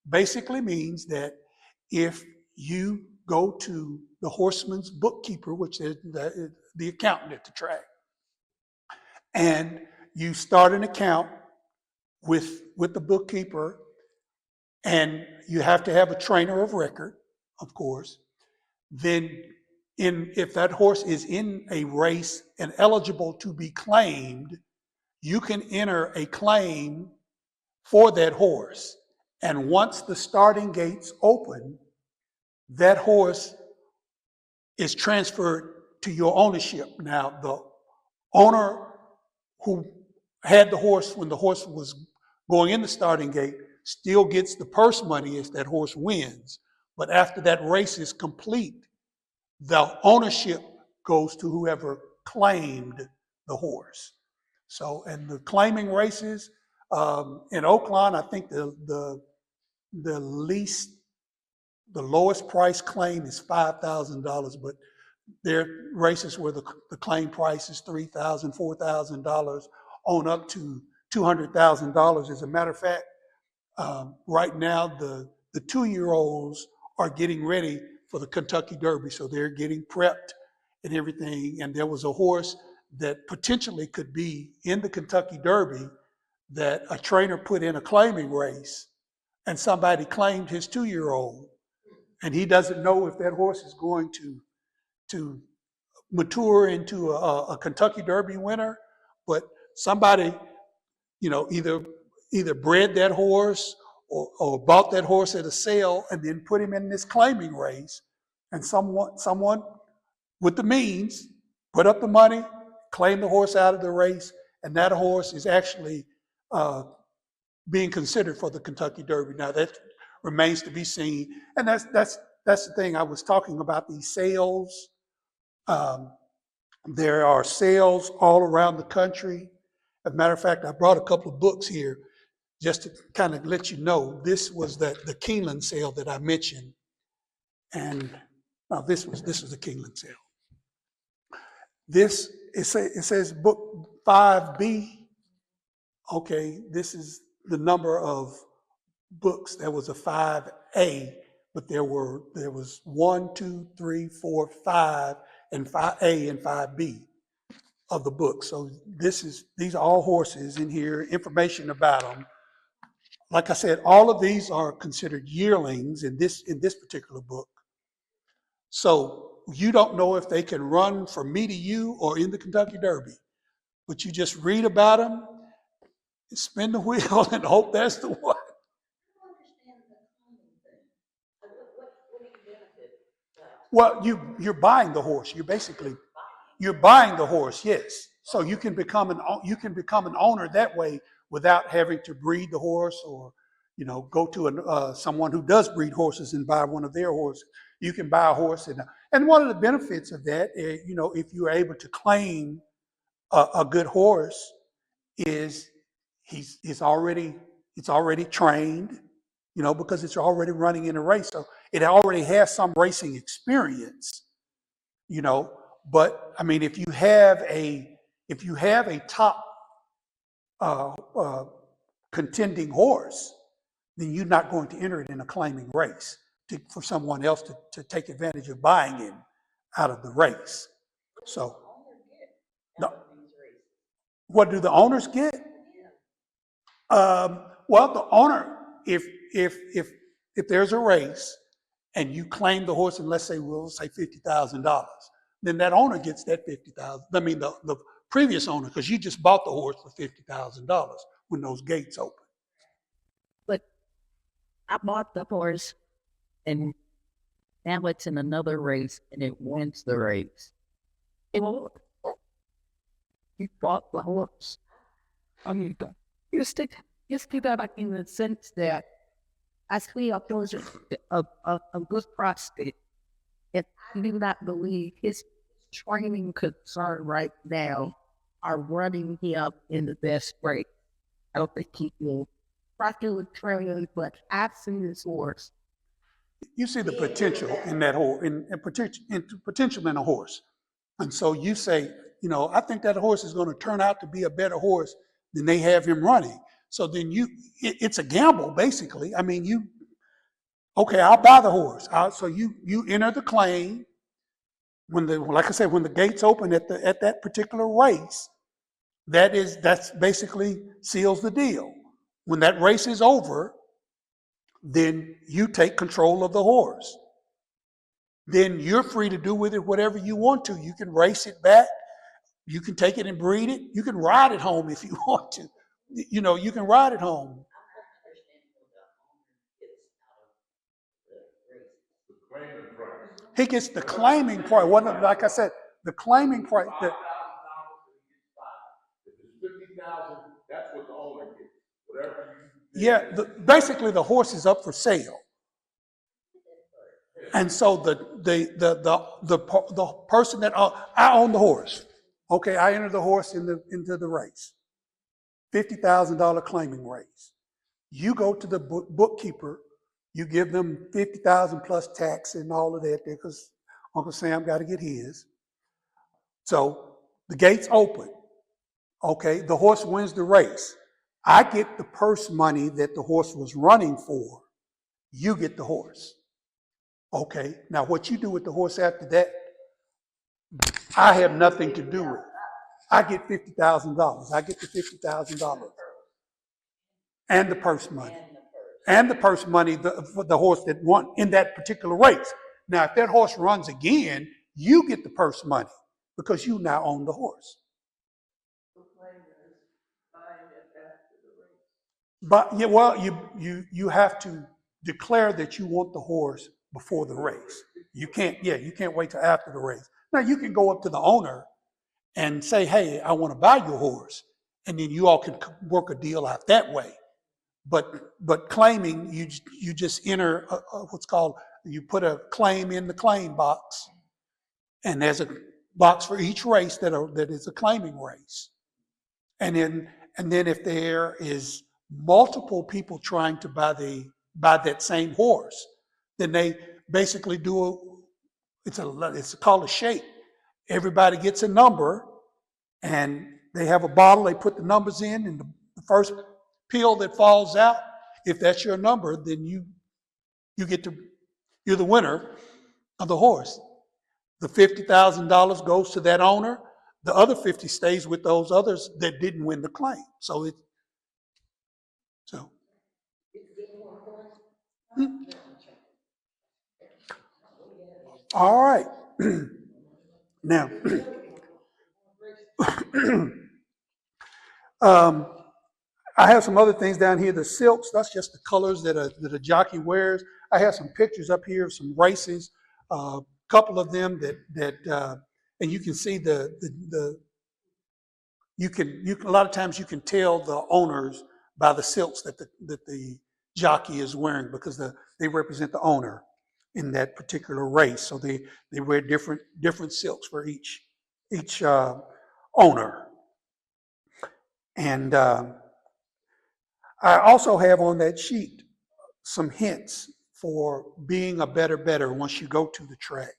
basically means that if you go to the horseman's bookkeeper, which is the accountant at the track, and you start an account with the bookkeeper, and you have to have a trainer of record, of course, then if that horse is in a race and eligible to be claimed, you can enter a claim for that horse. And once the starting gates open, that horse is transferred to your ownership. Now, the owner who had the horse when the horse was going in the starting gate still gets the purse money if that horse wins. But after that race is complete, the ownership goes to whoever claimed the horse. So, and the claiming races in Oaklawn, I think the least, the lowest price claim is $5,000, but there are races where the claim price is $3,000, $4,000, on up to $200,000. As a matter of fact, right now the 2-year-olds are getting ready for the Kentucky Derby, so they're getting prepped and everything. And there was a horse that potentially could be in the Kentucky Derby that a trainer put in a claiming race, and somebody claimed his 2-year-old, and he doesn't know if that horse is going to mature into a Kentucky Derby winner, but somebody, either bred that horse or bought that horse at a sale and then put him in this claiming race, and someone with the means put up the money, claimed the horse out of the race, and that horse is actually being considered for the Kentucky Derby. Now that remains to be seen, and that's the thing I was talking about, these sales. There are sales all around the country. As a matter of fact, I brought a couple of books here just to kind of let you know. This was the Keeneland sale that I mentioned, and this was the Keeneland sale. This it says book 5B. Okay, this is the number of books. There was a 5A, but there was 1, 2, 3, 4, 5, and 5A and 5B of the book. So these are all horses in here, information about them. Like I said, all of these are considered yearlings in this particular book. So you don't know if they can run from me to you or in the Kentucky Derby, but you just read about them, spin the wheel, and hope that's the one. Well, you're buying the horse. You're buying the horse, yes. So you can become an owner that way without having to breed the horse, or go to someone who does breed horses and buy one of their horses. You can buy a horse, and one of the benefits of that, if you're able to claim a good horse, is it's already trained, because it's already running in a race, so it already has some racing experience, But I mean, if you have a top contending horse, then you're not going to enter it in a claiming race for someone else to take advantage of buying him out of the race. So, no, what do the owners get? Well, the owner, if there's a race and you claim the horse, and let's say $50,000, then that owner gets that $50,000. I mean, the previous owner, because you just bought the horse for $50,000 when those gates open. But I bought the horse, and now it's in another race, and it wins the race. You bought the horse. I mean, you stick that in the sense that I see a person of good prospect, and I do not believe his training concern right now are running him in the best way. I don't think he will properly train, but I've seen this horse. You see the potential in that horse, potential in a horse. And so you say, I think that horse is going to turn out to be a better horse than they have him running. So then it's a gamble, basically. I mean, okay, I'll buy the horse. So you enter the claim like I said, when the gates open at that particular race. That's basically seals the deal. When that race is over, then you take control of the horse. Then you're free to do with it whatever you want to. You can race it back. You can take it and breed it. You can ride it home if you want to. You can ride it home. He gets the claiming price. Like I said, the claiming price. If it's 50,000, that's what the owner gets. Whatever Yeah, basically the horse is up for sale. And so the person that I own the horse. Okay, I enter the horse into the race. $50,000 claiming race. You go to the bookkeeper, you give them 50,000 plus tax and all of that there because Uncle Sam got to get his. So the gates open. Okay, the horse wins the race. I get the purse money that the horse was running for. You get the horse. Okay, now what you do with the horse after that, I have nothing to do with. I get $50,000. I get the $50,000 and the purse money. And the purse money for the horse that won in that particular race. Now, if that horse runs again, you get the purse money because you now own the horse. But yeah, well, you have to declare that you want the horse before the race. You can't wait till after the race. Now you can go up to the owner and say, hey, I want to buy your horse. And then you all can work a deal out that way. But claiming, you just enter what's called, you put a claim in the claim box. And there's a box for each race that is a claiming race. And then if there is multiple people trying to buy that same horse, then they basically it's called a shake. Everybody gets a number, and they have a bottle. They put the numbers in, and the first pill that falls out, if that's your number, then you're the winner of the horse. The $50,000 goes to that owner. The other 50 stays with those others that didn't win the claim. So. All right. Now, I have some other things down here. The silks, that's just the colors that a jockey wears. I have some pictures up here of some races, a couple of them and you can see a lot of times you can tell the owners by the silks that the jockey is wearing because they represent the owner in that particular race. So they wear different silks for each owner. And I also have on that sheet some hints for being a better once you go to the track.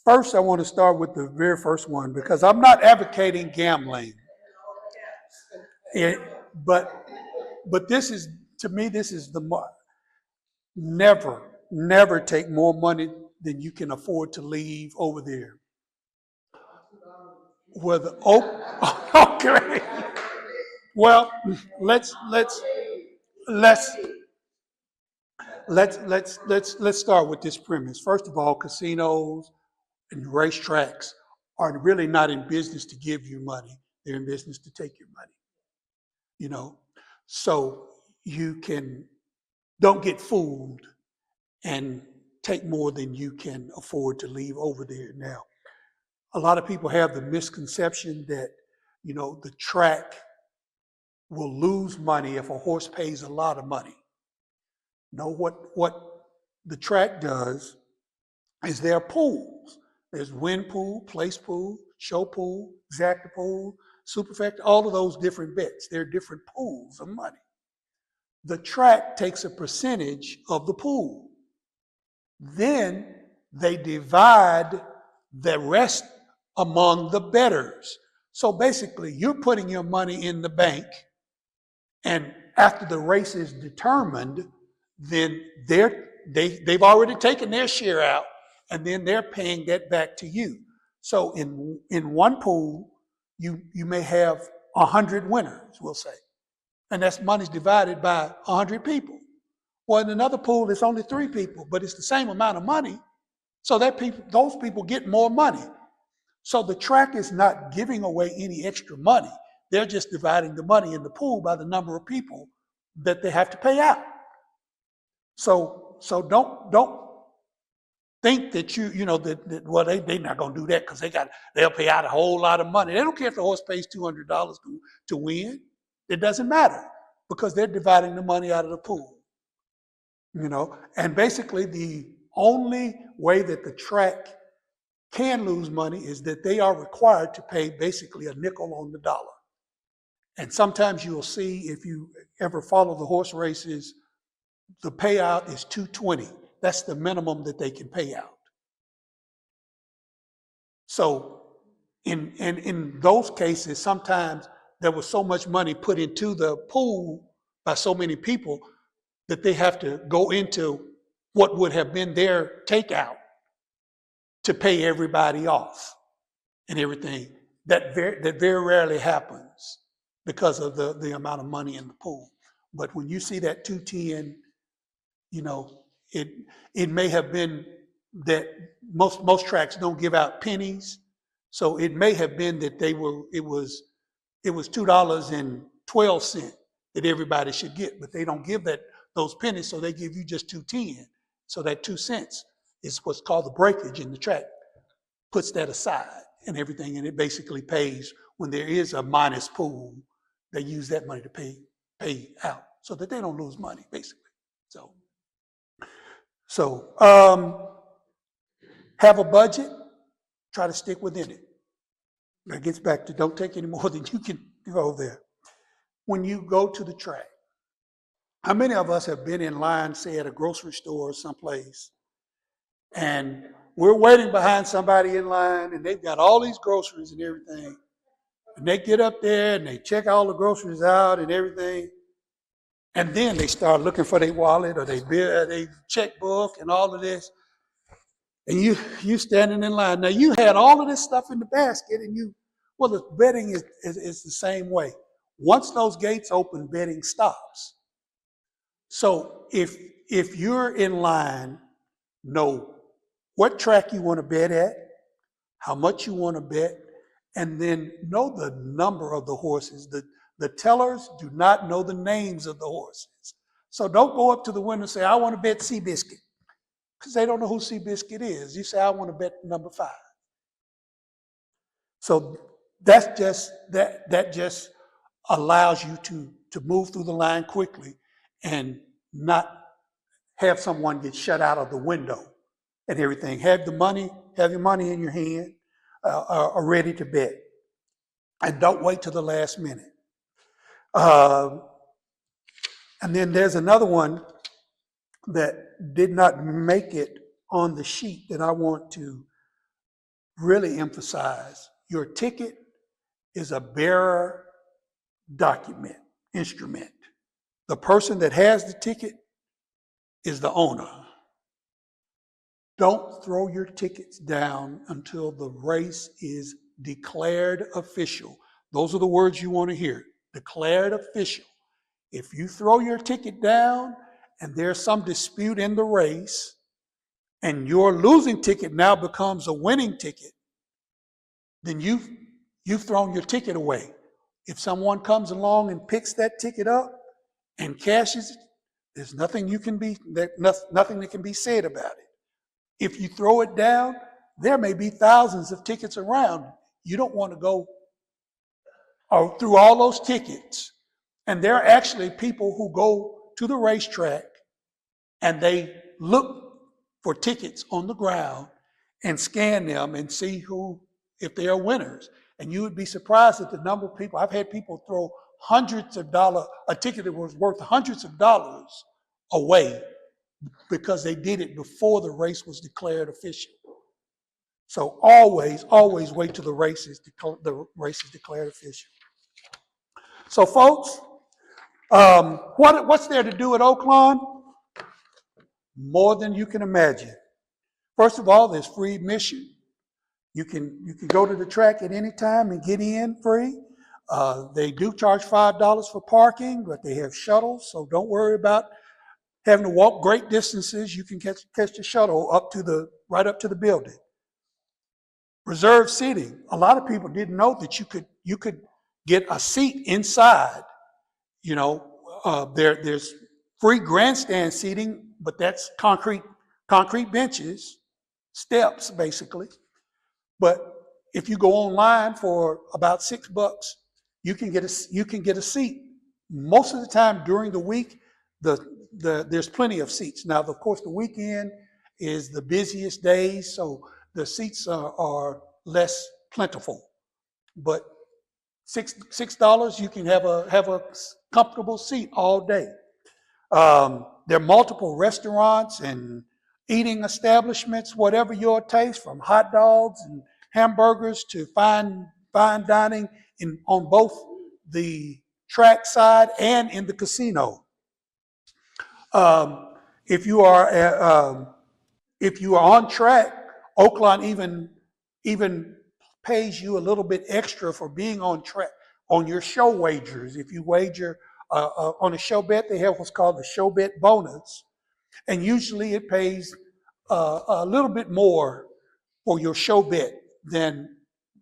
First, I want to start with the very first one because I'm not advocating gambling. But this is, to me, this is never take more money than you can afford to leave over there. Okay. Well, let's start with this premise. First of all, casinos and racetracks are really not in business to give you money. They're in business to take your money. So you don't get fooled and take more than you can afford to leave over there. Now, a lot of people have the misconception that, the track will lose money if a horse pays a lot of money. No, what the track does is there are pools. There's win pool, place pool, show pool, exacta pool, superfecta, all of those different bets. There are different pools of money. The track takes a percentage of the pool. Then they divide the rest among the bettors. So basically, you're putting your money in the bank, and after the race is determined, then they've already taken their share out, and then they're paying that back to you. So in one pool, you may have 100 winners, we'll say, and that's money's divided by 100 people. Well, in another pool, it's only 3 people, but it's the same amount of money, so those people get more money. So the track is not giving away any extra money. They're just dividing the money in the pool by the number of people that they have to pay out. So don't think that they're not going to do that because they'll pay out a whole lot of money. They don't care if the horse pays $200 to win. It doesn't matter because they're dividing the money out of the pool. And basically the only way that the track can lose money is that they are required to pay basically a nickel on the dollar. And sometimes you'll see, if you ever follow the horse races, the payout is $2.20. That's the minimum that they can pay out. So in those cases, sometimes there was so much money put into the pool by so many people that they have to go into what would have been their takeout to pay everybody off and everything. That very rarely happens because of the amount of money in the pool. But when you see that 210, it may have been that most tracks don't give out pennies, so it may have been that it was $2.12 that everybody should get, but they don't give those pennies, so they give you just 210. So that 2 cents is what's called the breakage, and the track puts that aside and everything, and it basically pays when there is a minus pool. They use that money to pay out so that they don't lose money, basically. So have a budget, try to stick within it. That gets back to don't take any more than you can go there. When you go to the track, how many of us have been in line, say at a grocery store or someplace, and we're waiting behind somebody in line and they've got all these groceries and everything, and they get up there and they check all the groceries out and everything, and then they start looking for their wallet or their checkbook and all of this, and you standing in line. Now you had all of this stuff in the basket, and the betting is the same way. Once those gates open, betting stops. So if you're in line, know what track you want to bet at, how much you want to bet, and then know the number of the horses. The tellers do not know the names of the horses. So don't go up to the window and say, I want to bet Seabiscuit, because they don't know who Seabiscuit is. You say, I want to bet number 5. So that just allows you to move through the line quickly and not have someone get shut out of the window and everything. Have your money in your hand, or ready to bet, and don't wait till the last minute. And then there's another one that did not make it on the sheet that I want to really emphasize. Your ticket is a bearer instrument. The person that has the ticket is the owner. Don't throw your tickets down until the race is declared official. Those are the words you want to hear. Declared official. If you throw your ticket down and there's some dispute in the race and your losing ticket now becomes a winning ticket, then you've thrown your ticket away. If someone comes along and picks that ticket up and cashes it, there's nothing that can be said about it. If you throw it down, there may be thousands of tickets around. You don't want to go through all those tickets. And there are actually people who go to the racetrack and they look for tickets on the ground and scan them and see if they are winners. And you would be surprised at the number of people. I've had people throw hundreds of dollars, a ticket that was worth hundreds of dollars away because they did it before the race was declared official. So always wait till the race is declared official. So folks, what's there to do at Oaklawn? More than you can imagine. First of all, there's free admission. You can go to the track at any time and get in free. They do charge $5 for parking, but they have shuttles, so don't worry about having to walk great distances. You can catch the shuttle right up to the building. Reserved seating. A lot of people didn't know that you could get a seat inside. There's free grandstand seating, but that's concrete benches, steps basically. But if you go online for about $6, you can get a seat Most of the time during the week, there's plenty of seats. Now, of course, the weekend is the busiest days, so the seats are less plentiful. But $6, you can have a comfortable seat all day. There are multiple restaurants and eating establishments, whatever your taste, from hot dogs and hamburgers to fine dining on both the track side and in the casino. Um, if you are if you are on track, Oaklawn even pays you a little bit extra for being on track on your show wagers. If you wager on a show bet, they have what's called the show bet bonus, and usually it pays a little bit more for your show bet than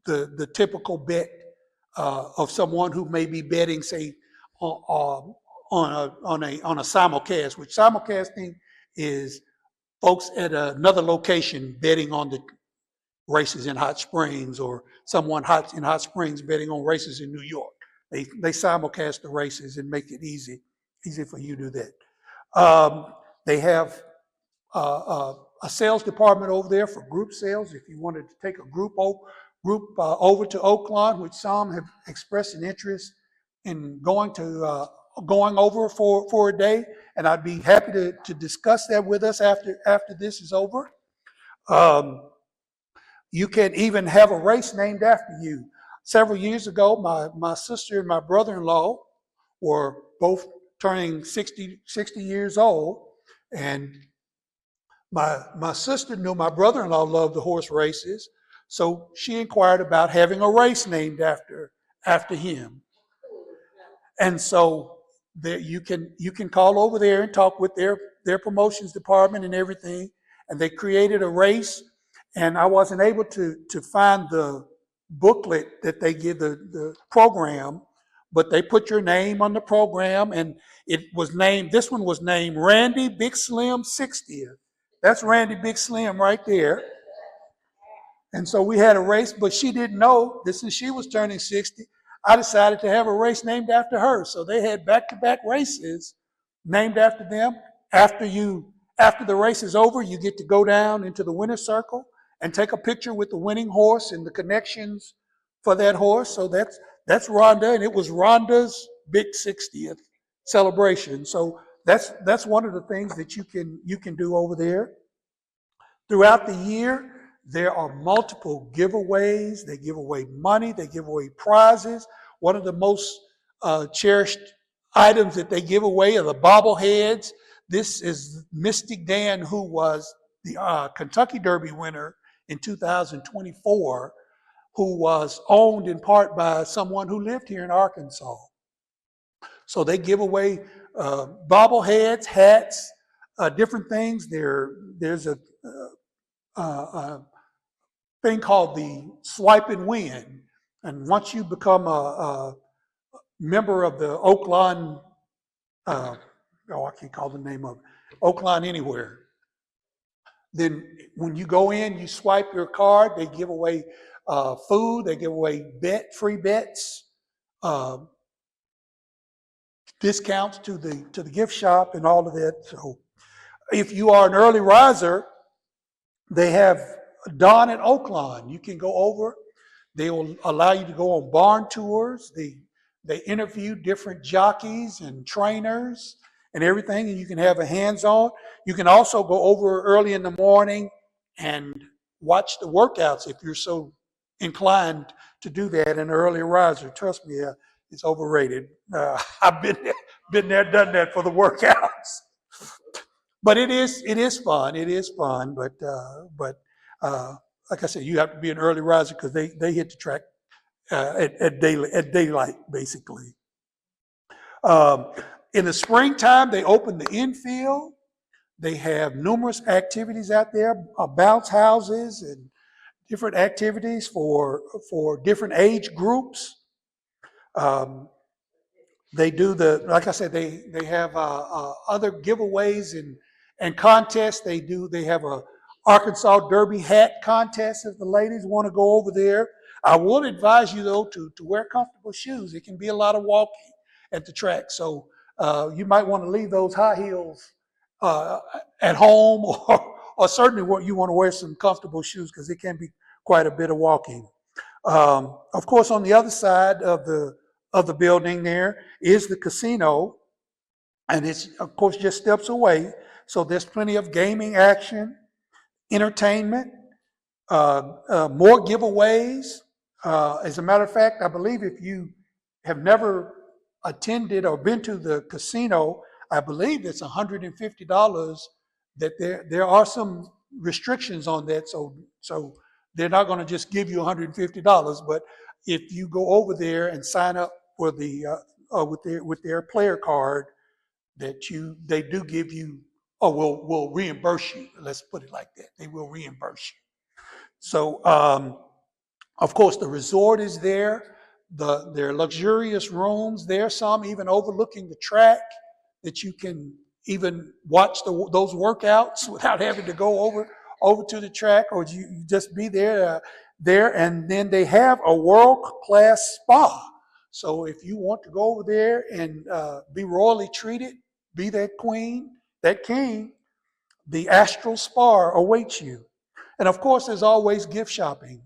the typical bet of someone who may be betting, say, on a simulcast, which simulcasting is folks at another location betting on the races in Hot Springs, or someone in Hot Springs betting on races in New York. They simulcast the races and make it easy for you to do that. They have a sales department over there for group sales. If you wanted to take a group over to Oaklawn, which some have expressed an interest in going over for a day, and I'd be happy to discuss that with us after this is over. You can even have a race named after you. Several years ago, my sister and my brother-in-law were both turning 60 years old, and my sister knew my brother-in-law loved the horse races, so she inquired about having a race named after him. And so there, you can call over there and talk with their promotions department and everything, and they created a race. And I wasn't able to find the booklet that they give the program, but they put your name on the program, and this one was named Randy Big Slim 60th. That's Randy Big Slim right there. And so we had a race, but she didn't know that since she was turning 60, I decided to have a race named after her. So they had back-to-back races named after them. After the race is over, you get to go down into the winner's circle and take a picture with the winning horse and the connections for that horse. So that's Rhonda, and it was Rhonda's big 60th celebration. So that's one of the things that you can do over there. Throughout the year, there are multiple giveaways. They give away money, they give away prizes. One of the most cherished items that they give away are the bobbleheads. This is Mystic Dan, who was the Kentucky Derby winner in 2024, who was owned in part by someone who lived here in Arkansas. So they give away bobbleheads, hats, different things. There's a thing called the Swipe and Win. And once you become a member of the Oaklawn, I can't call the name of it, Oaklawn Anywhere, then when you go in, you swipe your card, they give away food, they give away free bets, discounts to the gift shop and all of that. So if you are an early riser, they have Dawn at Oaklawn. You can go over. They will allow you to go on barn tours. They interview different jockeys and trainers and everything, and you can have a hands-on. You can also go over early in the morning and watch the workouts if you're so inclined to do that. An early riser, trust me, it's overrated. I've been there, done that for the workouts. But it is fun. It is fun. But like I said, you have to be an early riser because they hit the track at daylight, basically. In the springtime, they open the infield. They have numerous activities out there, bounce houses and different activities for different age groups. They do like I said, they have other giveaways and contests. They have a Arkansas Derby hat contest if the ladies want to go over there. I would advise you though to wear comfortable shoes. It can be a lot of walking. at the track. So you might want to leave those high heels at home, or certainly you want to wear some comfortable shoes because it can be quite a bit of walking. Of course, on the other side of the building there is the casino, and it's of course just steps away. So there's plenty of gaming action, entertainment, more giveaways. As a matter of fact, I believe if you have never attended or been to the casino, I believe it's $150. That there are some restrictions on that, so they're not going to just give you $150. But if you go over there and sign up for with their player card, they do give you, or will reimburse you. Let's put it like that. They will reimburse you. So, of course, the resort is there. There are luxurious rooms there, some even overlooking the track that you can even watch those workouts without having to go over to the track, or you just be there. And then they have a world-class spa. So if you want to go over there and be royally treated, be that queen, that king, the Astral Spa awaits you. And of course, there's always gift shopping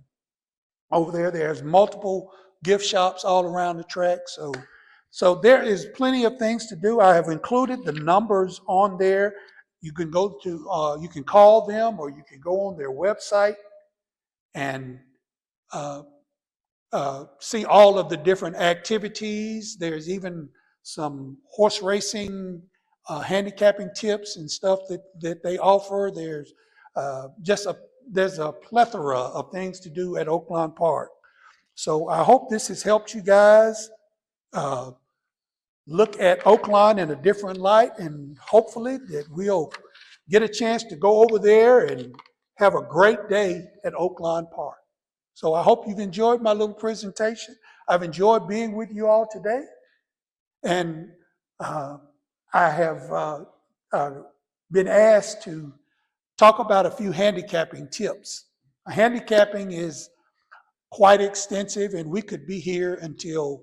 over there. There's multiple gift shops all around the track. So there is plenty of things to do. I have included the numbers on there. You can you can call them, or you can go on their website and see all of the different activities. There's even some horse racing, handicapping tips and stuff that they offer. There's a plethora of things to do at Oaklawn Park. So I hope this has helped you guys look at Oaklawn in a different light, and hopefully that we'll get a chance to go over there and have a great day at Oaklawn Park. So I hope you've enjoyed my little presentation. I've enjoyed being with you all today. And I have been asked to talk about a few handicapping tips. Handicapping is quite extensive, and we could be here until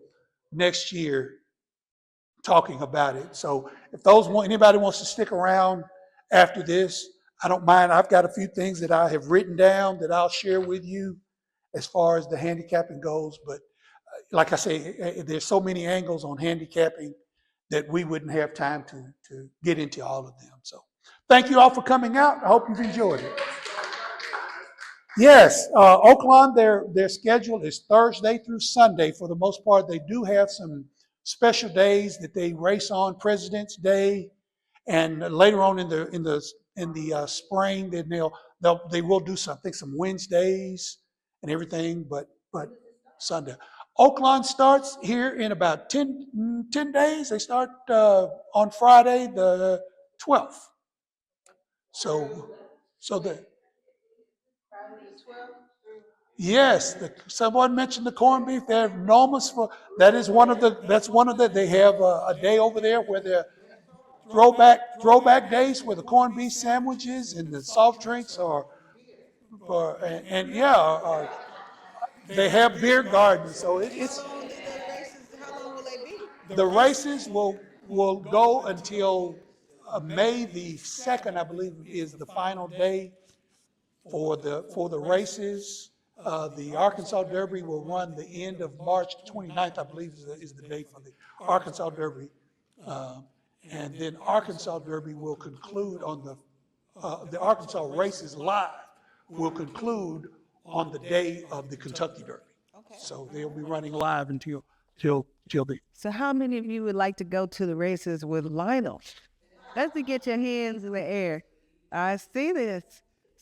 next year talking about it. So if anybody wants to stick around after this, I don't mind. I've got a few things that I have written down that I'll share with you as far as the handicapping goes. But like I say, there's so many angles on handicapping that we wouldn't have time to get into all of them. So thank you all for coming out. I hope you've enjoyed it. Yes, Oaklawn, their schedule is Thursday through Sunday. For the most part, they do have some special days that they race on, President's Day, and later on in the spring, then they will do something, some Wednesdays and everything, but Sunday. Oaklawn starts here in about 10 days. They start on Friday the 12th. So the yes, someone mentioned the corned beef. They're enormous for that. That's one of the. They have a day over there where they're throwback days where the corned beef sandwiches and the soft drinks and yeah, they have beer gardens. So it's How long do the races, how long will they be? the races will go until May the 2nd, I believe, is the final day for the races. The Arkansas Derby will run the end of March 29th, I believe, is the date for the Arkansas Derby. And then Arkansas Derby will conclude on the Arkansas Races Live will conclude on the day of the Kentucky Derby. Okay. So they'll be running live until the. So how many of you would like to go to the races with Lionel? Let's get your hands in the air. I see this.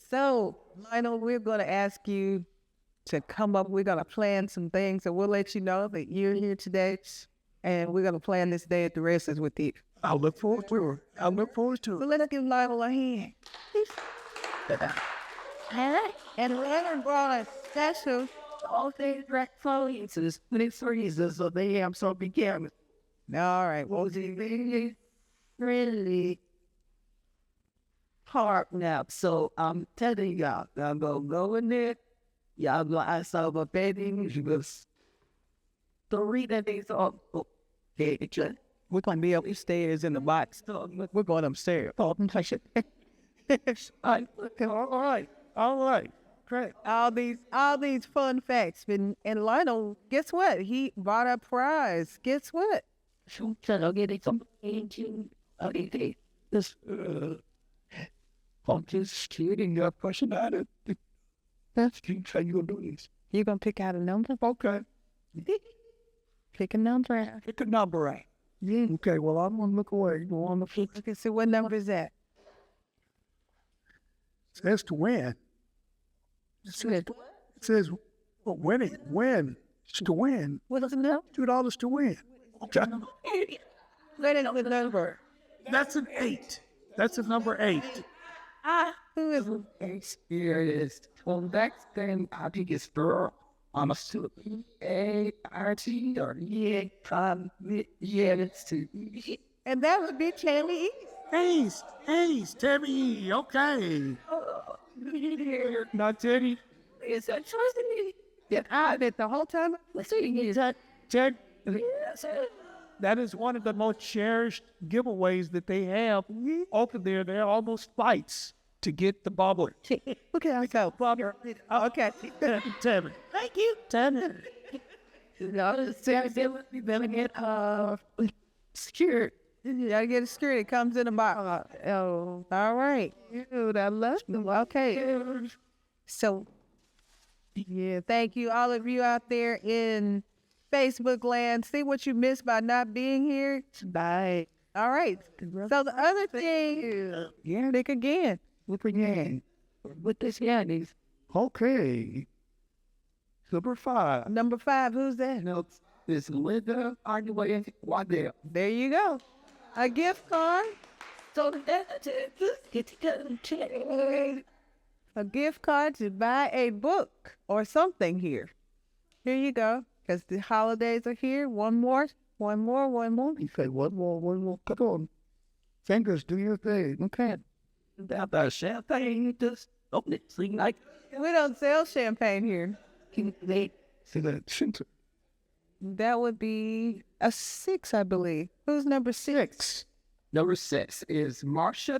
So, Lionel, we're going to ask you to come up. We're going to plan some things. So we'll let you know that you're here today. And we're going to plan this day at the races with you. I'll look forward to it. I'll look forward to So it. let's give Lionel a hand. And Lionel brought a special All things breakfast, but it's reasons, so they have so be careful. All right. Well, Was it really hard now? So I'm telling y'all, I'm gonna go in there. Y'all gonna ask all my baby. She was 3 days off. We're going to be upstairs in the box. We're going upstairs. Oh, all right, great. All these fun facts. And Lionel, guess what? He bought a prize. Guess what? This, I'm just kidding. Your question out of that's how you gonna do this. You gonna pick out a number? Okay. Pick a number out. Pick a number out. Yeah. Okay, well, I'm gonna look away. You want to pick? Okay, so what number is that? It says to win. It says well, winning. Win. It's to win. What is it now? $2 to win. Okay. Let it know the number. That's an 8. That's a number 8. Who is it? Experienced. Well, back then, I think it's girl. I'm a student. A-R-T or yeah, it's to. And that would be Tammy East. Tammy. Okay. Not Teddy. Is that trusting? Yeah, I did the whole time. Let's see. Is that? Ted, Yes, that is one of the most cherished giveaways that they have over there. They're almost fights to get the bubble. Look at us go. Oh, okay. Tammy. Thank you. done. No, they better get secured. You gotta get it secured. It comes in a box. Oh, all right. Dude, I love you. Okay. So, yeah, thank you, all of you out there in Facebook land. See what you missed by not being here? Bye. All right. So the other thing, Yeah, pick again. look again. With this guy, these Okay. Number 5. Number 5, who's that? notes is Linda arguing one there. There you go. A gift card. So that's A gift card to buy a book or something here. Here you go. Because the holidays are here. One more. You say one more. Come on. Fingers, do your thing. Okay. about the champagne. Just open it. Seem like We don't sell champagne here. they See that? That would be a 6, I believe. Who's number 6? number 6 is Marsha.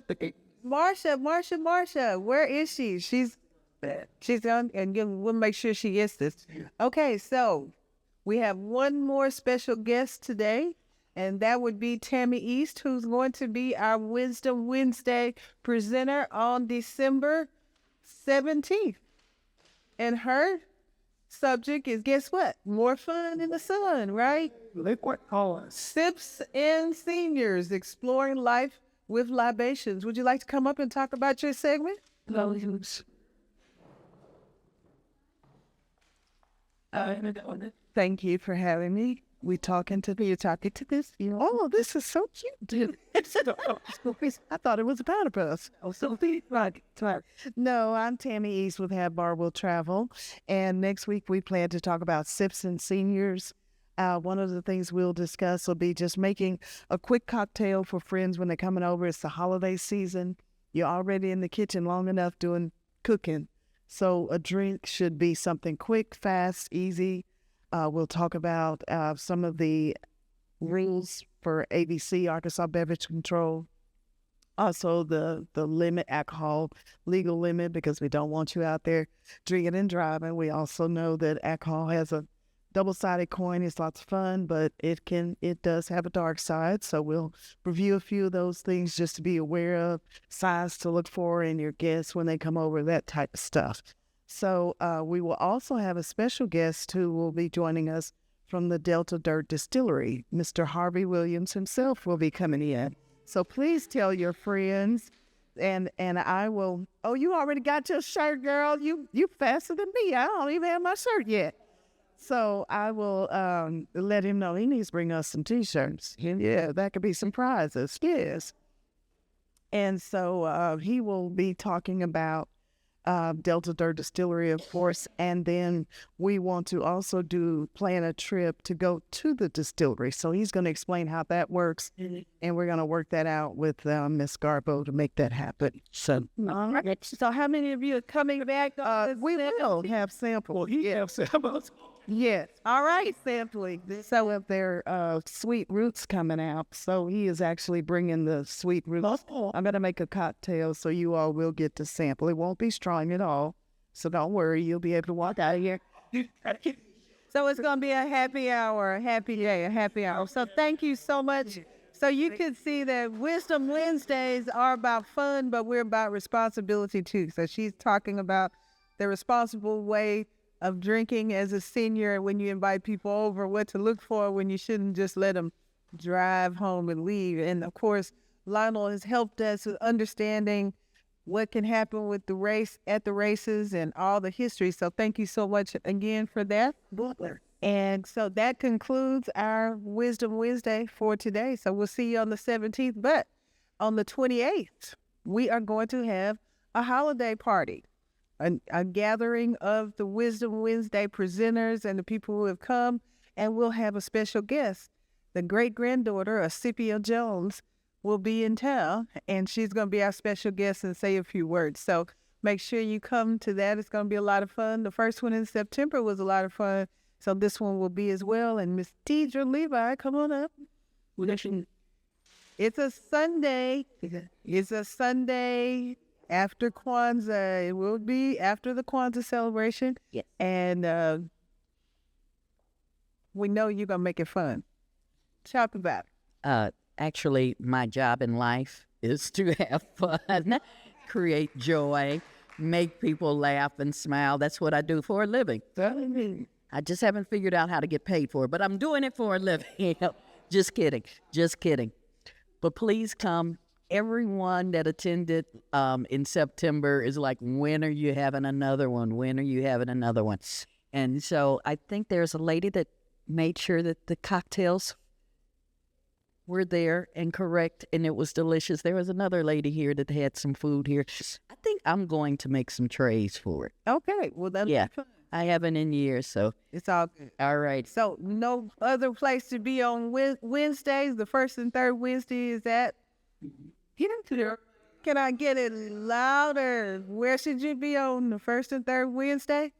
Marsha. Where is she? She's on, and we'll make sure she gets this. Okay, so we have one more special guest today, and that would be Tammy East, who's going to be our Wisdom Wednesday presenter on December 17th. And her subject is, guess what? More fun in the sun, right? Liquid colors. Sips and Seniors, Exploring Life with Libations. Would you like to come up and talk about your segment? Those Thank you for having me. You're talking to this? Oh, this is so cute. I thought it was a platypus. No, I'm Tammy East with Have Bar Will Travel. And next week we plan to talk about Sips and Seniors. One of the things we'll discuss will be just making a quick cocktail for friends when they're coming over. It's the holiday season. You're already in the kitchen long enough doing cooking. So a drink should be something quick, fast, easy. We'll talk about some of the rules for ABC, Arkansas Beverage Control. Also, the limit, alcohol, legal limit, because we don't want you out there drinking and driving. We also know that alcohol has a double-sided coin. It's lots of fun, but it does have a dark side. So we'll review a few of those things just to be aware of, signs to look for in your guests when they come over, that type of stuff. So we will also have a special guest who will be joining us from the Delta Dirt Distillery. Mr. Harvey Williams himself will be coming in. So please tell your friends, and I will. Oh, you already got your shirt, girl. You faster than me. I don't even have my shirt yet. So I will let him know he needs to bring us some T-shirts. Yeah, that could be some prizes. Yes. And so he will be talking about Delta Dirt Distillery, of course, and then we want to also plan a trip to go to the distillery. So he's going to explain how that works, and we're going to work that out with Miss Garbo to make that happen. So, so how many of you are coming back? We will have samples. Well, he has samples. Yes. All right, sampling. So if there sweet roots coming out, so he is actually bringing the sweet roots. I'm gonna make a cocktail, so you all will get to sample. It won't be strong at all, so don't worry. You'll be able to walk out of here. So it's going to be a happy hour, a happy day, a happy hour. So thank you so much. So you can see that Wisdom Wednesdays are about fun, but we're about responsibility too. So she's talking about the responsible way of drinking as a senior when you invite people over, what to look for when you shouldn't just let them drive home and leave. And of course, Lionel has helped us with understanding what can happen with the race at the races and all the history. So thank you so much again for that. And so that concludes our Wisdom Wednesday for today. So we'll see you on the 17th. But on the 28th, we are going to have a holiday party, a gathering of the Wisdom Wednesday presenters and the people who have come. And we'll have a special guest. The great-granddaughter of Scipio Jones will be in town, and she's going to be our special guest and say a few words. So make sure you come to that. It's going to be a lot of fun. The first one in September was a lot of fun, so this one will be as well. And Miss Deidre Levi, come on up. It's a Sunday. It's a Sunday after Kwanzaa. It will be after the Kwanzaa celebration. Yes. And we know you're going to make it fun. Talk about it. Actually, my job in life is to have fun, create joy, make people laugh and smile. That's what I do for a living. I just haven't figured out how to get paid for it, but I'm doing it for a living. Just kidding. Just kidding. But please come. Everyone that attended in September is like, when are you having another one? When are you having another one? And so I think there's a lady that made sure that the cocktails were there and correct, and it was delicious. There was another lady here that had some food here. I think I'm going to make some trays for it. Okay, well, that'll Yeah. be fun. I haven't in years, so It's all good. all right. So no other place to be on Wednesdays. The first and third Wednesday is at. Can I get it louder? Where should you be on the first and third Wednesday?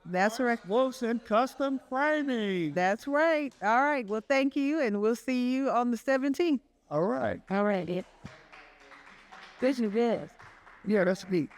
That's right. Wilson Custom Framing. That's right. All right. Well, thank you, and we'll see you on the 17th. All right. All right. Yeah, that's neat.